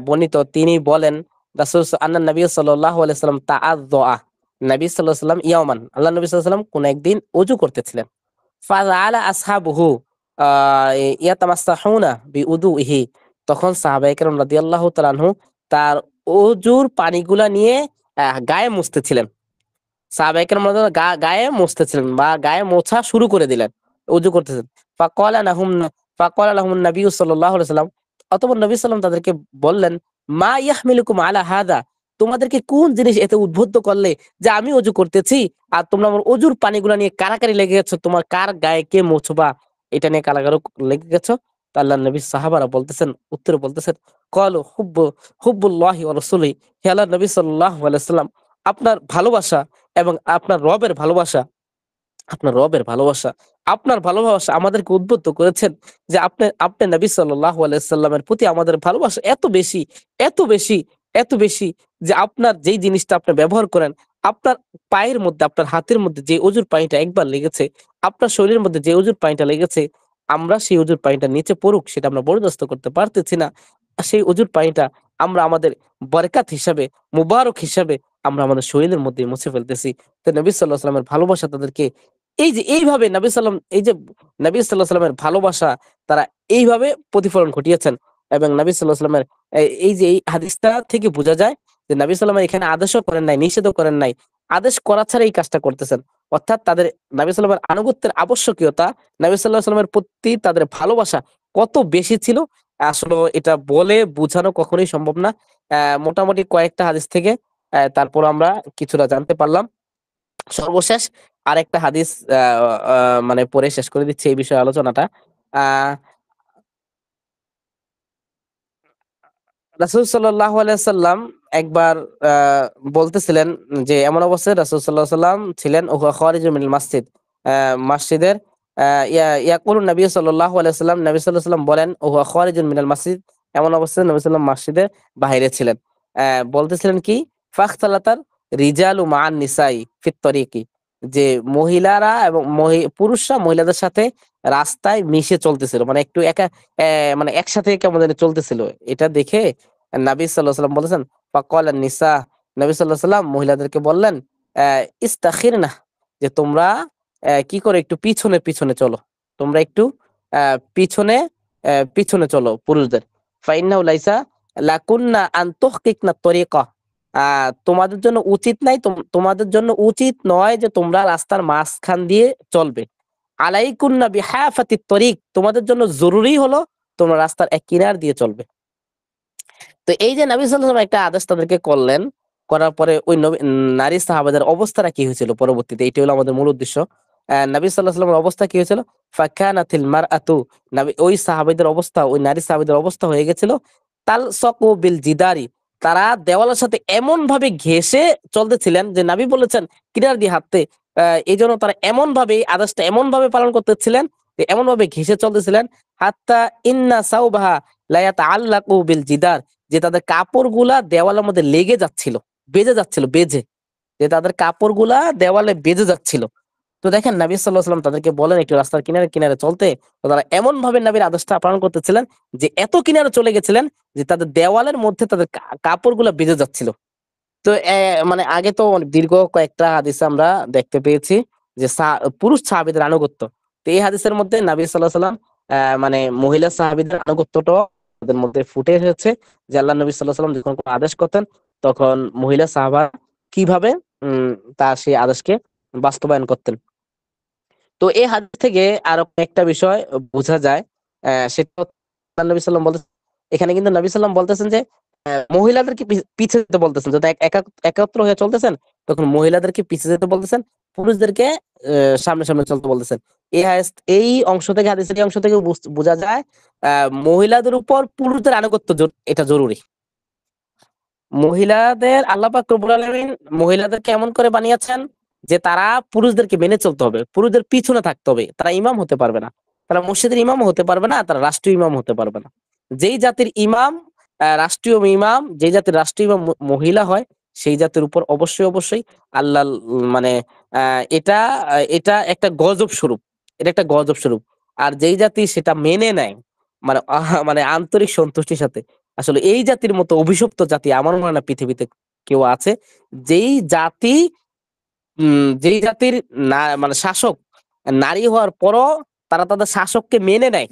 Speaker 1: বর্ণিত, তিনি বলেন, রাসূল আন্না নবী সাল্লাল্লাহু আলাইহি ওয়াসাল্লাম তাআযযা, নবী সাল্লাল্লাহু আলাইহি ওয়াসাল্লাম ইয়াওমান, আল্লাহ নবী সাল্লাল্লাহু আলাইহি ওয়াসাল্লাম কোন একদিন ওযু করতেছিলেন। ফাজাআলা আসহাবুহু আ ইয়াতামাসসাহুনা বিউদুইহি, তখন সাহাবায়ে কেরাম রাদিয়াল্লাহু তাআলা আনহু তার ওযুর পানিগুলা নিয়ে গায়ে মুছতেছিলেন। সাহাবায়ে কেরাম রাদিয়াল্লাহু গায়ে মুছতেছিলেন বা গায়ে মোছা শুরু করে দিলেন, ওযু করতেছেন। ফাকালা লাহুম ফাকালা লাহুম নবী সাল্লাল্লাহু আলাইহি ওয়াসাল্লাম, অতঃপর নবী সাল্লাল্লাহু আলাইহি ওয়াসাল্লাম তাদেরকে বললেন, মা ইয়াহমিলুকুম আলা হাযা, তোমাদেরকে কোন জিনিস এতে উদ্বুদ্ধ করলে যে আমি ওযু করতেছি আর তোমরা আমার ওযুর পানিগুলা নিয়ে কারাকারি লেগে গেছো, তোমার কার গায়ে কে মুছবা এটা নিয়ে কারাকারি লেগে গেছো। তো আল্লাহর নবী সাহাবারা বলতেছেন, উত্তরে বলতেছেন, ক্বালু হুব্বুল্লাহি ওয়া রাসূলিহি, হে আল্লাহর নবী সাল্লাল্লাহু আলাইহি ওয়াসাল্লাম, আপনার ভালোবাসা এবং আপনার রবের ভালোবাসা, আপনার রবের ভালোবাসা, আপনার ভালোবাসা আমাদেরকে উদ্বুদ্ধ করেছেন যে আপনি নবী সাল্লাল্লাহু আলাইহি সাল্লামের প্রতি আমাদের ভালোবাসা এত বেশি, এত বেশি, এত বেশি, যে আপনার যেই জিনিসটা আপনি ব্যবহার করেন, আপনার পায়ের মধ্যে, আপনার হাতের মধ্যে যে অজুর পানিটা একবার লেগেছে, আপনার শরীরের মধ্যে যে অজুর পানিটা লেগেছে, আমরা সেই অজুর পানিটা নিচে পড়ুক সেটা আমরা বরদাস্ত করতে পারতেছি না। সেই অজুর পানিটা আমরা আমাদের বরকাত হিসাবে, মুবারক হিসাবে আমরা আমাদের শরীরের মধ্যে মুছে ফেলতেছি। তো নবী সাল্লাল্লাহু আলাইহি সাল্লামের ভালোবাসা তাদেরকে এই যে এইভাবে এই যে নবী সাল্লাল্লাহু আলাইহি সাল্লামের ভালোবাসা তারা এইভাবে প্রতিফলন ঘটিয়েছেন। এবং নবী সাল্লাল্লাহু আলাইহি সাল্লামের এই যে এই হাদিসটা থেকে বোঝা যায় যে নবী সাল্লাল্লাহু আলাইহি সাল্লাম এখানে আদেশও করেন নাই, নিষেধও করেন নাই, আদেশ করা ছাড়া এই কাজটা করতেছেন। অর্থাৎ তাদের নবী সাল্লাল্লাহু আলাইহি সাল্লামের আনুগত্যের আবশ্যকীয়তা, নবী সাল্লাল্লাহু আলাইহি সাল্লামের প্রতি তাদের ভালোবাসা কত বেশি ছিল, আসলে এটা বলে বোঝানো কখনোই সম্ভব না। মোটামুটি কয়েকটা হাদিস থেকে তারপর আমরা কিছুটা জানতে পারলাম। সর্বশেষ আরেকটা হাদিস মানে পড়ে শেষ করে দিচ্ছি এই বিষয়ে আলোচনাটা। আহ রাসূল সাল্লাল্লাহু আলাইহি ওয়াসাল্লাম একবার বলতেছিলেন যে, এমন অবস্থায় রাসূল সাল্লাল্লাহু আলাইহি ওয়াসাল্লাম ছিলেন ওয়া খারিজু মিনাল মসজিদ, মসজিদের ইয়াকুলু নবী সাল্লাল্লাহু আলাইহি ওয়াসাল্লাম, নবী সাল্লাল্লাহু আলাইহি ওয়াসাল্লাম বলেন, ওয়া খারিজুন মিনাল মসজিদ, এমন অবস্থায় নবী সাল্লাল্লাহু আলাইহি ওয়াসাল্লাম মসজিদের বাইরে ছিলেন। বলতেছিলেন কি, ফাখতালাতার রিজালু মান নিসাই ফিত তরিকি, যে মহিলারা এবং পুরুষরা মহিলাদের সাথে রাস্তায় মিশে চলতেছিল, মানে একটু একা মানে একসাথে কেমন জানি চলতেছিল। এটা দেখে নবী সাল্লাল্লাহু আলাইহি ওয়াসাল্লাম বলেছেন, ফাকাল নিসা, নবী সাল্লাল্লাহু আলাইহি ওয়াসাল্লাম মহিলাদেরকে বললেন, ইস্তাখিরনা, যে তোমরা কি করে একটু পিছনে পিছনে চলো, তোমরা একটু পিছনে পিছনে চলো পুরুষদের। ফাইন্নাহু লাইসা লাকুন্না আন তুহকিকনা তরিকা, তোমাদের জন্য উচিত নাই, তোমাদের জন্য উচিত নয় যে তোমরা রাস্তার মাঝখান দিয়ে চলবে। আলাইকুন্না বিহাফাতি তরিক, তোমাদের জন্য জরুরি হলো তোমরা রাস্তার এক কিনার দিয়ে চলবে। তো এই যে নবী সাল্লাল্লাহু আলাইহি ওয়াসাল্লাম একটা আদেশ তাদেরকে করলেন, করার পরে ওই নারী সাহাবাদের অবস্থাটা কি হয়েছিল পরবর্তীতে, এটি হলো আমাদের মূল উদ্দেশ্য। নবী সাল্লাল্লাহু আলাইহি ওয়াসাল্লামের অবস্থা কি হয়েছিল, ফাকানাতিল মারআতু, নবী ওই সাহাবীদের অবস্থা, ওই নারী সাহাবীদের অবস্থা হয়ে গেছিল তালসাকু বিল জিদারি, তারা দেওয়ালের সাথে এমন ভাবে ঘেঁষে চলতেছিলেন যে নবী বলেছেন কিনার দিয়ে হাঁটতে। এই জন্য তারা এমন ভাবে এই আদেশটা এমন ভাবে পালন করতেছিলেন যে এমন ভাবে ঘেঁষে চলতেছিলেন, হাত্তা ইন্না সাউবাহা লা ইয়াতাআল্লাকু বিল জিদার, যে তাদের কাপড়গুলা দেওয়ালের মধ্যে লেগে যাচ্ছিল, বেজে যাচ্ছিল, বেজে, যে তাদের কাপড়গুলা দেওয়ালে বেজে যাচ্ছিল। তো দেখেন নবী সাল্লাল্লাহু আলাইহি ওয়াসাল্লাম তাদেরকে বলেন একটু রাস্তার কিনারে কিনারে চলতে, তো তারা এমন ভাবে নবীর আদেশটা পালন করতেছিলেন যে এত কিনারে চলে গেছিলেন যে তাদের দেওয়ালের মধ্যে তাদের কাপড়গুলা বেজে যাচ্ছিল। তো মানে আগে তো অনেক দীর্ঘ কয়েকটা হাদিসে আমরা দেখতে পেয়েছি যে পুরুষ সাহাবীদের আনুগত্য। তো এই হাদিসের মধ্যে নবী সাল্লাল্লাহু আলাইহি ওয়াসাল্লাম মানে মহিলা সাহাবীদের আনুগত্যটাও তাদের মধ্যে ফুটে এসেছে, যে আল্লাহ নবী সাল্লাল্লাহু আলাইহি ওয়াসাল্লাম যখন কোনো আদেশ করতেন তখন মহিলা সাহাবা কিভাবে তার সেই আদেশকে বাস্তবায়ন করতেন। তো এই হাদিস থেকে আরো একটা বিষয় বোঝা যায়, সেটা হচ্ছে আল্লাহ নবী সাল্লাম বলতেছেন, এখানে কিন্তু নবী সাল্লাম বলতেছেন যে মহিলাদেরকে পিছিয়ে যেতে বলতেছেন, যদি একত্র হয়ে চলতেছেন তখন মহিলাদেরকে পিছিয়ে যেতে বলতেছেন, পুরুষদেরকে সামনে সামনে চলতে বলতেছেন। এই অংশ থেকে, হাদিসের এই অংশ থেকে বোঝা যায় মহিলাদের উপর পুরুষদের আনুগত্য এটা জরুরি। মহিলাদের আল্লাহ পাক রব্বুল আলামিন মহিলাদেরকে এমন করে বানিয়েছেন যে তারা পুরুষদেরকে মেনে চলতে হবে, পুরুষদের পিছনে থাকতে হবে, তারা ইমাম হতে পারবে না, তারা মসজিদের ইমামও হতে পারবে না, তারা রাষ্ট্রীয় ইমাম হতে পারবে না। যেই জাতির ইমাম রাষ্ট্রীয় ইমাম, যেই জাতির রাষ্ট্রীয় ইমাম মহিলা হয়, সেই জাতির উপর অবশ্যই অবশ্যই আল্লাহ মানে এটা এটা একটা গজব স্বরূপ, এটা একটা গজব স্বরূপ। আর যেই জাতি সেটা মেনে নেয়, মানে মানে আন্তরিক সন্তুষ্টির সাথে, আসলে এই জাতির মতো অভিশপ্ত জাতি আমার মনে হয় না পৃথিবীতে কেউ আছে। যেই জাতি যেই জাতির না মানে শাসক নারী হওয়ার পরও তারা তাদের শাসককে মেনে নেয়,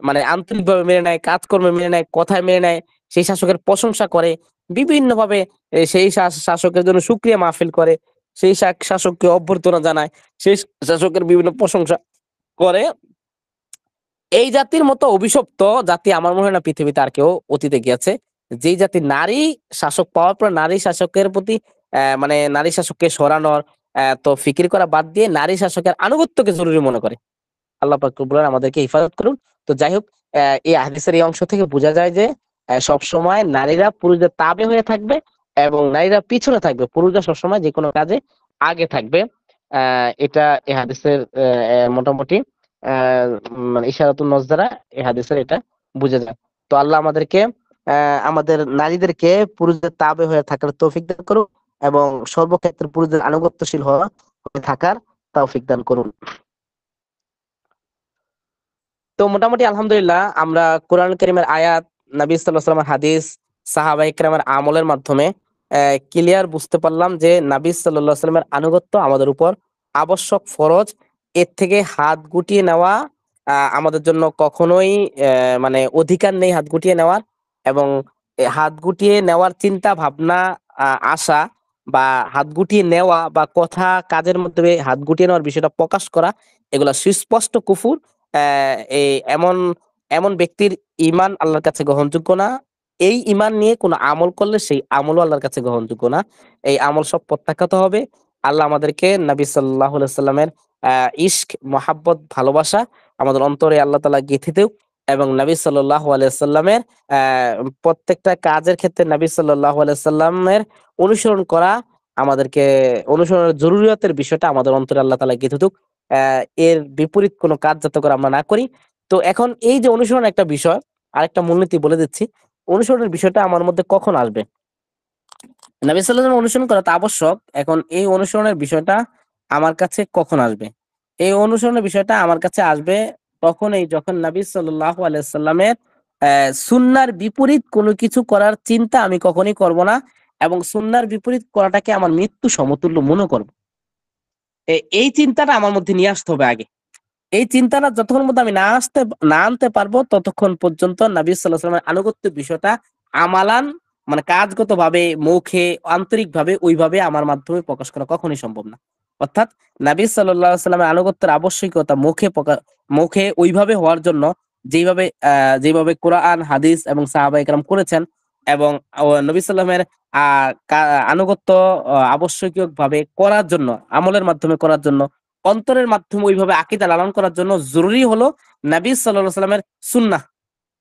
Speaker 1: মানে আন্তরিকভাবে মেনে নেয়, কাজকর্মে মেনে নেয়, কথায় মেনে নেয়, সেই শাসকের প্রশংসা করে বিভিন্ন ভাবে, সেই শাসকের জন্য শুকরিয়া মাহফিল করে, সেই শাসককে অভ্যর্থনা জানায়, সেই শাসকের বিভিন্ন প্রশংসা করে। এই জাতির মতো অভিশপ্ত জাতি আমার মনে হয় না পৃথিবীতে আর কেউ অতীতে গিয়েছে, যেই জাতি নারী শাসক পাওয়ার পর নারী শাসকের প্রতি মানে নারী শাসককে সরানোর তো ফিকির করা বাদ দিয়ে নারী শাসকের আনুগত্যকে জরুরি মনে করে। আল্লাহ পাক রব্বুল আলামিন আমাদেরকে হিফাজত করুন। তো যাই হোক, এই হাদিসের এই অংশ থেকে বোঝা যায় যে সব সময় নারীরা পুরুষদের তাবে হয়ে থাকবে এবং নারীরা পিছনে থাকবে, পুরুষরা সবসময় যে কোনো কাজে আগে থাকবে। এটা এই হাদিসের মোটামুটি মানে ইশারাতুন নজ দ্বারা এই হাদিসের এটা বুঝা যায়। তো আল্লাহ আমাদেরকে আমাদের নারীদেরকে পুরুষদের তাবে হয়ে থাকার তৌফিক দান করুন এবং সর্বক্ষেত্রে পুরুষদের আনুগত্যশীল হয়ে থাকার তৌফিক দান করুন। তো মোটামুটি আলহামদুলিল্লাহ আমরা কোরআন কারীমের আয়াত, নবী সাল্লাল্লাহু আলাইহি ওয়াসাল্লামের হাদিস, সাহাবায়ে কেরামের আমলের মাধ্যমে ক্লিয়ার বুঝতে পারলাম যে নবী সাল্লাল্লাহু আলাইহি ওয়াসাল্লামের আনুগত্য আমাদের উপর আবশ্যক, ফরজ। এর থেকে হাত গুটিয়ে নেওয়া আমাদের জন্য কখনোই মানে অধিকার নেই হাত গুটিয়ে নেওয়ার। এবং হাত গুটিয়ে নেওয়ার চিন্তা ভাবনা আসা বা হাত গুটিয়ে নেওয়া বা কথা কাজের মধ্যে হাত গুটিয়ে নেওয়ার বিষয়টা প্রকাশ করা, এগুলা সুস্পষ্ট কুফুর। এই এমন এমন ব্যক্তির ঈমান আল্লাহর কাছে গ্রহণযোগ্য না। এই ঈমান নিয়ে কোনো আমল করলে সেই আমলও আল্লাহর কাছে গ্রহণযোগ্য না। এই আমল সব প্রত্যাখ্যাত হবে। আল্লাহ আমাদেরকে নবী সাল্লাল্লাহু আলাইহি ওয়াসাল্লামের ইশক, মহাব্বত, ভালোবাসা আমাদের অন্তরে আল্লাহ তাআলা গেঁথে দেউক এবং নবী সাল্লাল্লাহু আলাইহি ওয়াসাল্লামের প্রত্যেকটা কাজের ক্ষেত্রে নবী সাল্লাল্লাহু আলাইহি ওয়াসাল্লামের অনুসরণ করা, আমাদেরকে অনুসরণের জরুরিয়তের বিষয়টা আমাদের অন্তরে আল্লাহ তাআলা গেঁথে দেউক। এর বিপরীত কোনো কাজ যাতে করে আমরা না করি। তো এখন এই যে অনুসরণ একটা বিষয়, আরেকটা মূলনীতি বলে দিচ্ছি, অনুসরণের বিষয়টা আমার মধ্যে কখন আসবে? নবী সাল্লাল্লাহু আলাইহি ওয়াসাল্লাম অনুসরণ করা তো আবশ্যক। এখন এই অনুসরণের বিষয়টা আমার কাছে কখন আসবে? এই অনুসরণের বিষয়টা আমার কাছে আসবে তখনই যখন নবী সাল্লাল্লাহু আলাইহি ওয়াসাল্লামের সুন্নাহর বিপরীত কোনো কিছু করার চিন্তা আমি কখনোই করব না এবং সুন্নাহর বিপরীত করাটাকে আমার মৃত্যু সমতুল্য মনে করব। এই চিন্তাটা আমার মধ্যে নিয়ে আসতে হবে আগে। এই চিন্তাটা যতক্ষণ পর্যন্ত আমি না আনতে পারবো ততক্ষণ পর্যন্ত নবী সাল্লাল্লাহু আলাইহি ওয়াসাল্লামের আনুগত্য বিষয়টা আমালান মানে কাজগতভাবে মুখে আন্তরিকভাবে ওইভাবে আমার মাধ্যমে প্রকাশ করা কখনোই সম্ভব না। অর্থাৎ নবী সাল্লাল্লাহু আলাইহি ওয়াসাল্লামের আনুগত্যের আবশ্যকতা মুখে ওইভাবে হওয়ার জন্য যেভাবে কোরআন, হাদিস এবং সাহাবায়ে কেরাম করেছেন এবং নবী সাল্লামের আনুগত্য আবশ্যকীয়ভাবে করার জন্য, আমলের মাধ্যমে করার জন্য, অন্তরের মাধ্যমে ওইভাবে আকীদা লালন করার জন্য জরুরি হলো নবী সাল্লাল্লাহু আলাইহি ওয়াসাল্লামের সুন্নাহ।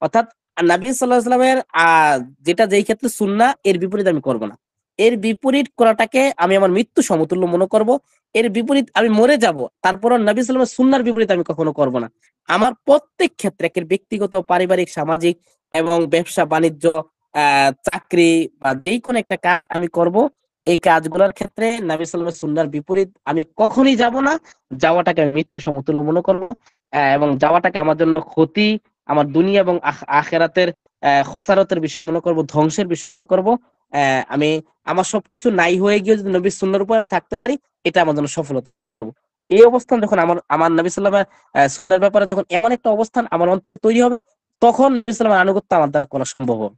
Speaker 1: অর্থাৎ নবী সাল্লাল্লাহু আলাইহি ওয়াসাল্লামের যেটা যেই ক্ষেত্রে সুন্নাহ এর বিপরীত আমি করব না। এর বিপরীত করাটাকে আমি আমার মৃত্যু সমতুল্য মনে করব। এর বিপরীত আমি মরে যাব। তারপরও নবী সাল্লাল্লাহু আলাইহি ওয়াসাল্লামের সুন্নাহর বিপরীত আমি কখনো করব না। আমার প্রত্যেক ক্ষেত্রে একের ব্যক্তিগত, পারিবারিক, সামাজিক এবং ব্যবসা-বাণিজ্য, চাকরি বা যেকোনো একটা কাজ আমি করব। এই কাজগুলোর ক্ষেত্রে নবী সাল্লাল্লাহু আলাইহি ওয়াসাল্লামের সুন্নাহর বিপরীত আমি কখনোই যাব না। যাওয়াটাকে আমি মৃত্যু সমতুল্য মনে করব এবং যাওয়াটাকে আমার জন্য ক্ষতি, আমার দুনিয়া এবং আখিরাতের খসারতের বিষয় মনে করব, ধ্বংসের বিষয় করব। আমি আমার সবকিছু নাই হয়ে গিয়ে যদি নবীর সুন্নাহর উপর থাকতে পারি, এটা আমার জন্য সফলতা। এই অবস্থান যখন আমার আমার নবী সাল্লাল্লাহু আলাইহি ওয়াসাল্লামের সুন্নাহর ব্যাপারে যখন এমন একটা অবস্থান আমার অন্তরে তৈরি হবে, তখন নবী সাল্লাল্লাহু আলাইহি ওয়াসাল্লামের আনুগত্য আমার দ্বারা করা সম্ভব হবে।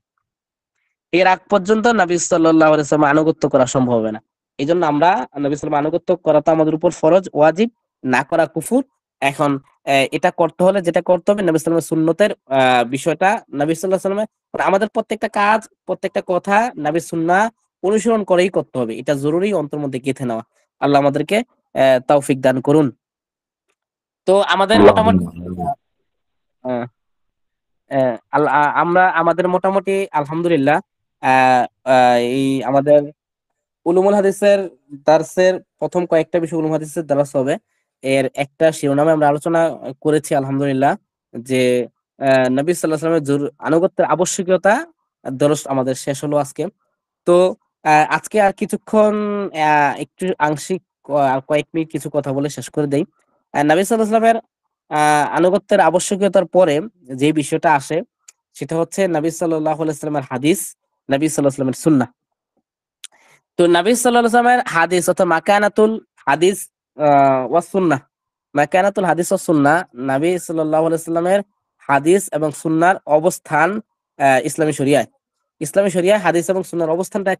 Speaker 1: এর আগ পর্যন্ত নবী সাল্লাল্লাহু আলাইহি ওয়াসাল্লাম আনুগত্য করা সম্ভব হবে না। এইজন্য আমরা নবী সাল্লাল্লাহু আনুগত্য করা তো আমাদের উপর ফরজ, ওয়াজিব, না করা কুফর। এখন এটা করতে হলে যেটা করতে হবে নবী সাল্লাল্লাহু আলাইহি ওয়াসাল্লামের সুন্নতের বিষয়টা নবী সাল্লাল্লাহু আলাইহি ওয়াসাল্লামের মানে আমাদের প্রত্যেকটা কাজ, প্রত্যেকটা কথা নবীর সুন্নাহ অনুসরণ করেই করতে হবে। এটা জরুরি অন্তর মধ্যে গেঁথে নেওয়া। আল্লাহ আমাদেরকে তৌফিক দান করুন। তো আমাদের
Speaker 3: আল্লাহুম্মা
Speaker 1: মোটামুটি
Speaker 3: আমিন।
Speaker 1: আহ, আমরা আমাদের মোটামুটি আলহামদুলিল্লাহ আহ, এই আমাদের উলুমুল হাদিসের দার্সের প্রথম কয়েকটা বিষয় উলুমুল হাদিসের দার্স হবে। এর একটা শিরোনামে আমরা আলোচনা করেছি আলহামদুলিল্লাহ যে নবী সাল্লাল্লাহু আলাইহি ওয়াসাল্লামের আনুগত্যের আবশ্যকীয়তা দরস আমাদের শেষ হলো আজকে। তো আজকে আর কিছুক্ষণ একটু আংশিক কয়েক মিনিট কিছু কথা বলে শেষ করে দেই। নবী সাল্লাল্লাহু আলাইহি ওয়াসাল্লামের আনুগত্যের আবশ্যকীয়তার পরে যে বিষয়টা আসে সেটা হচ্ছে নবী সাল্লাল্লাহু আলাইহি ওয়াসাল্লামের হাদিস, নবী সাল্লাল্লাহু আলাইহি ওয়াসাল্লামের সুন্নাহ। তো নবী সাল্লাল্লাহু আলাইহি ওয়াসাল্লামের হাদিস অর্থাৎ মাকানাতুল হাদিস ওয়া সুন্নাহ, মাকানাতুল হাদিস ওয়া সুন্নাহ, নবী সাল্লাল্লাহু আলাইহি ওয়াসাল্লামের হাদিস এবং সুন্নাহর অবস্থান ইসলামী শরিয়ায়। ইসলামী শরিয়ায় হাদিস এবং সুন্নাহর অবস্থানটা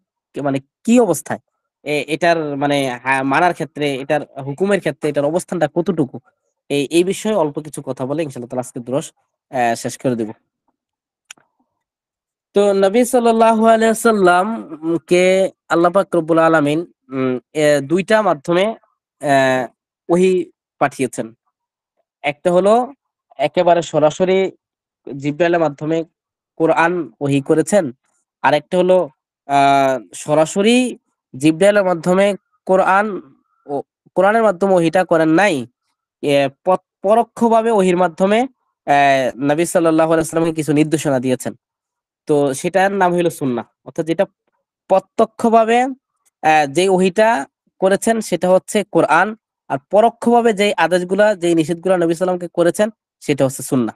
Speaker 1: মানে কি অবস্থায়? এটার মানে মানার ক্ষেত্রে, এটার হুকুমের ক্ষেত্রে এটার অবস্থানটা কতটুকু? এই বিষয়ে অল্প কিছু কথা বলে ইনশাআল্লাহ তাআলা আজকের দুরুস শেষ করে দেব। তো নবী সাল্লাল্লাহু আলাইহি ওয়াসাল্লাম কে আল্লাহ পাক রব্বুল আলামিন দুইটা মাধ্যমে আহ, ওহী পাঠিয়েছেন। একটা হলো একেবারে সরাসরি জিব্রাইলের মাধ্যমে কোরআন ওহী করেছেন। আরেকটা হলো আহ সরাসরি জিব্রাইলের মাধ্যমে কোরআন ও কোরআনের মাধ্যমে ওহীটা করেন নাই। পরোক্ষভাবে ওহীর মাধ্যমে নবী সাল্লাল্লাহু আলাইহি ওয়াসাল্লামকে কিছু নির্দেশনা দিয়েছেন। তো সেটার নাম হইলো সুন্নাহ। অর্থাৎ যেটা প্রত্যক্ষভাবে যে ওহীটা করেছেন সেটা হচ্ছে কোরআন, আর পরোক্ষভাবে যে আদেশগুলা যে নিষেধগুলা নবী সাল্লামকে করেছেন সেটা হচ্ছে সুন্নাহ।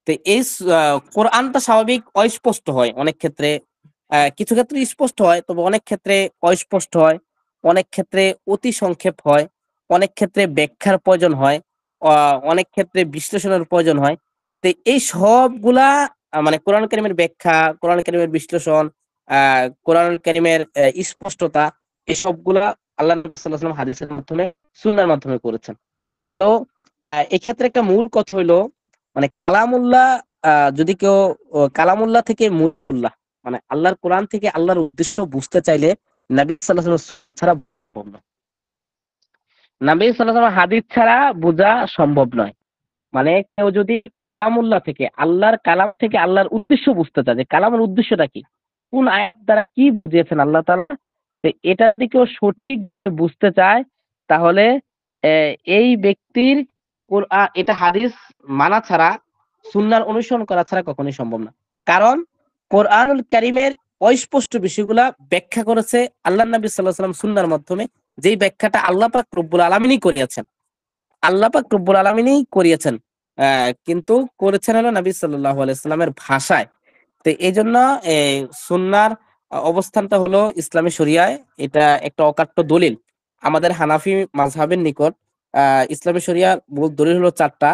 Speaker 1: তো এই কোরআনটা স্বাভাবিক অস্পষ্ট হয় অনেক ক্ষেত্রে, কিছু ক্ষেত্রে স্পষ্ট হয়, তবে অনেক ক্ষেত্রে অস্পষ্ট হয়, অনেক ক্ষেত্রে অতি সংক্ষেপ হয়, অনেক ক্ষেত্রে ব্যাখ্যার প্রয়োজন হয়, অনেক ক্ষেত্রে বিশ্লেষণের প্রয়োজন হয়। তো এই সবগুলা মানে কোরআন কারীমের ব্যাখ্যা, কোরআন কারীমের বিশ্লেষণ, কোরআন কারীমের স্পষ্টতা, এই সবগুলা আল্লাহ নবী সাল্লাল্লাহু আলাইহি ওয়াসাল্লাম হাদিসের মাধ্যমে, সুন্নাহর মাধ্যমে করেছেন। তো এক্ষেত্রে একটা মূল কথা হইলো মানে কালামুল্লাহ, যদি কেউ কালামুল্লাহ থেকে মূল্লাহ মানে আল্লাহর কোরআন থেকে আল্লাহর উদ্দেশ্য বুঝতে চাইলে নবী সাল্লাল্লাহু আলাইহি ওয়াসাল্লাম ছাড়া সম্ভব নয়। নবী সাল্লাল্লাহু আলাইহি ওয়াসাল্লাম হাদিস ছাড়া বোঝা সম্ভব নয়। মানে কেউ যদি কালামুল্লাহ থেকে আল্লাহর কালাম থেকে আল্লাহর উদ্দেশ্য বুঝতে চায় যে কালামের উদ্দেশ্যটা কি, কোন আয়াত দ্বারা কি বুঝিয়েছেন আল্লাহ তাআলা, তো এটা যদি কেউ সঠিক বুঝতে চায় তাহলে এই ব্যক্তির এটা হাদিস মানা ছাড়া, সুন্নাহর অনুসরণ করা ছাড়া কখনোই সম্ভব না। কারণ কোরআনুল কারীমের অস্পষ্ট বিষয়গুলা ব্যাখ্যা করেছে আল্লাহ নবী সাল্লাল্লাহু আলাইহি ওয়াসাল্লাম সুন্নাহর মাধ্যমে, যেই ব্যাখ্যাটা আল্লাহ পাক রব্বুল আলামিনই করিয়েছেন। আল্লাহ পাক রব্বুল আলামিনই করিয়েছেন। কিন্তু করেছেন হলো নবী সাল্লাল্লাহু আলাইহি ওয়াসাল্লামের ভাষায়। তো এইজন্য এই সুন্নাহর অবস্থানটা হলো ইসলামী শরিয়ায় এটা একটা অকাট্য দলিল। আমাদের হানাফি মাযহাবের নিকট ইসলামী শরিয়ার মূল দলিল হলো ৪ টা।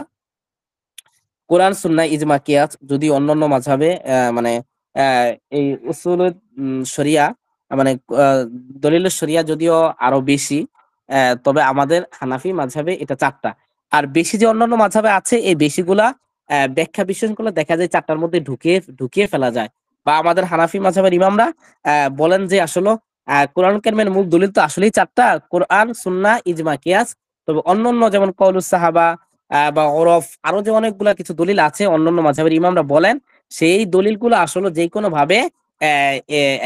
Speaker 1: কোরআন, সুন্নাহ, ইজমা, কিয়াস। যদি অন্যান্য মাযহাবে মানে আ এই উসুলুল শরিয়া মানে আ দলিলুশ শরিয়া যদিও আরো বেশি, তবে আমাদের হানাফি মাযহাবে এটা ৪ টা। আর বেশি যে অন্যান্য মাযহাবে আছে এই বেশিগুলা ব্যাখ্যা বিশ্লেষণ করলে দেখা যায় ৪ টার মধ্যে ঢুকিয়ে ফেলা যায়। বা আমাদের হানাফি মাযহাবের ইমামরা বলেন যে আসলে কোরআন কারিমের মূল দলিল তো আসলেই ৪ টা, কোরআন, সুন্নাহ, ইজমা, কিয়াস। তবে অন্যান্য যেমন কওলুস সাহাবা বা ওরফ আরো যে অনেকগুলা কিছু দলিল আছে অন্যান্য মাযহাবের ইমামরা বলেন, সেই দলিলগুলো আসলে যেকোনো ভাবে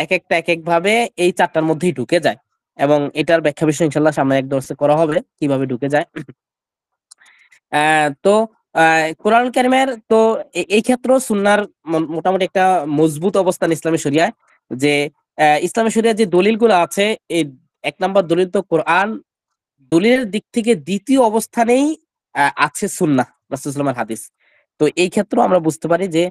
Speaker 1: একেক ভাবে এই ৪ টার মধ্যেই ঢুকে যায়। এবং এটার ব্যাখ্যা বিশ্লেষণ ইনশাআল্লাহ সামনে এক দর্সে করা হবে কিভাবে ঢুকে যায়। তো কোরআনুল কারিমের তো এই ক্ষেত্রেও সুন্নাহর মোটামুটি একটা মজবুত অবস্থান ইসলামী শরিয়ায়। যে ইসলামী শরিয়ার যে দলিলগুলো আছে, এই ১ নাম্বার দলিল তো কোরআন, দলিলের দিক থেকে ২য় অবস্থানেই আছে সুন্নাহ, রাসূলুল্লাহ সাল্লাল্লাহু আলাইহি ওয়াসাল্লামের হাদিস। তো এই ক্ষেত্রেও আমরা বুঝতে পারি যে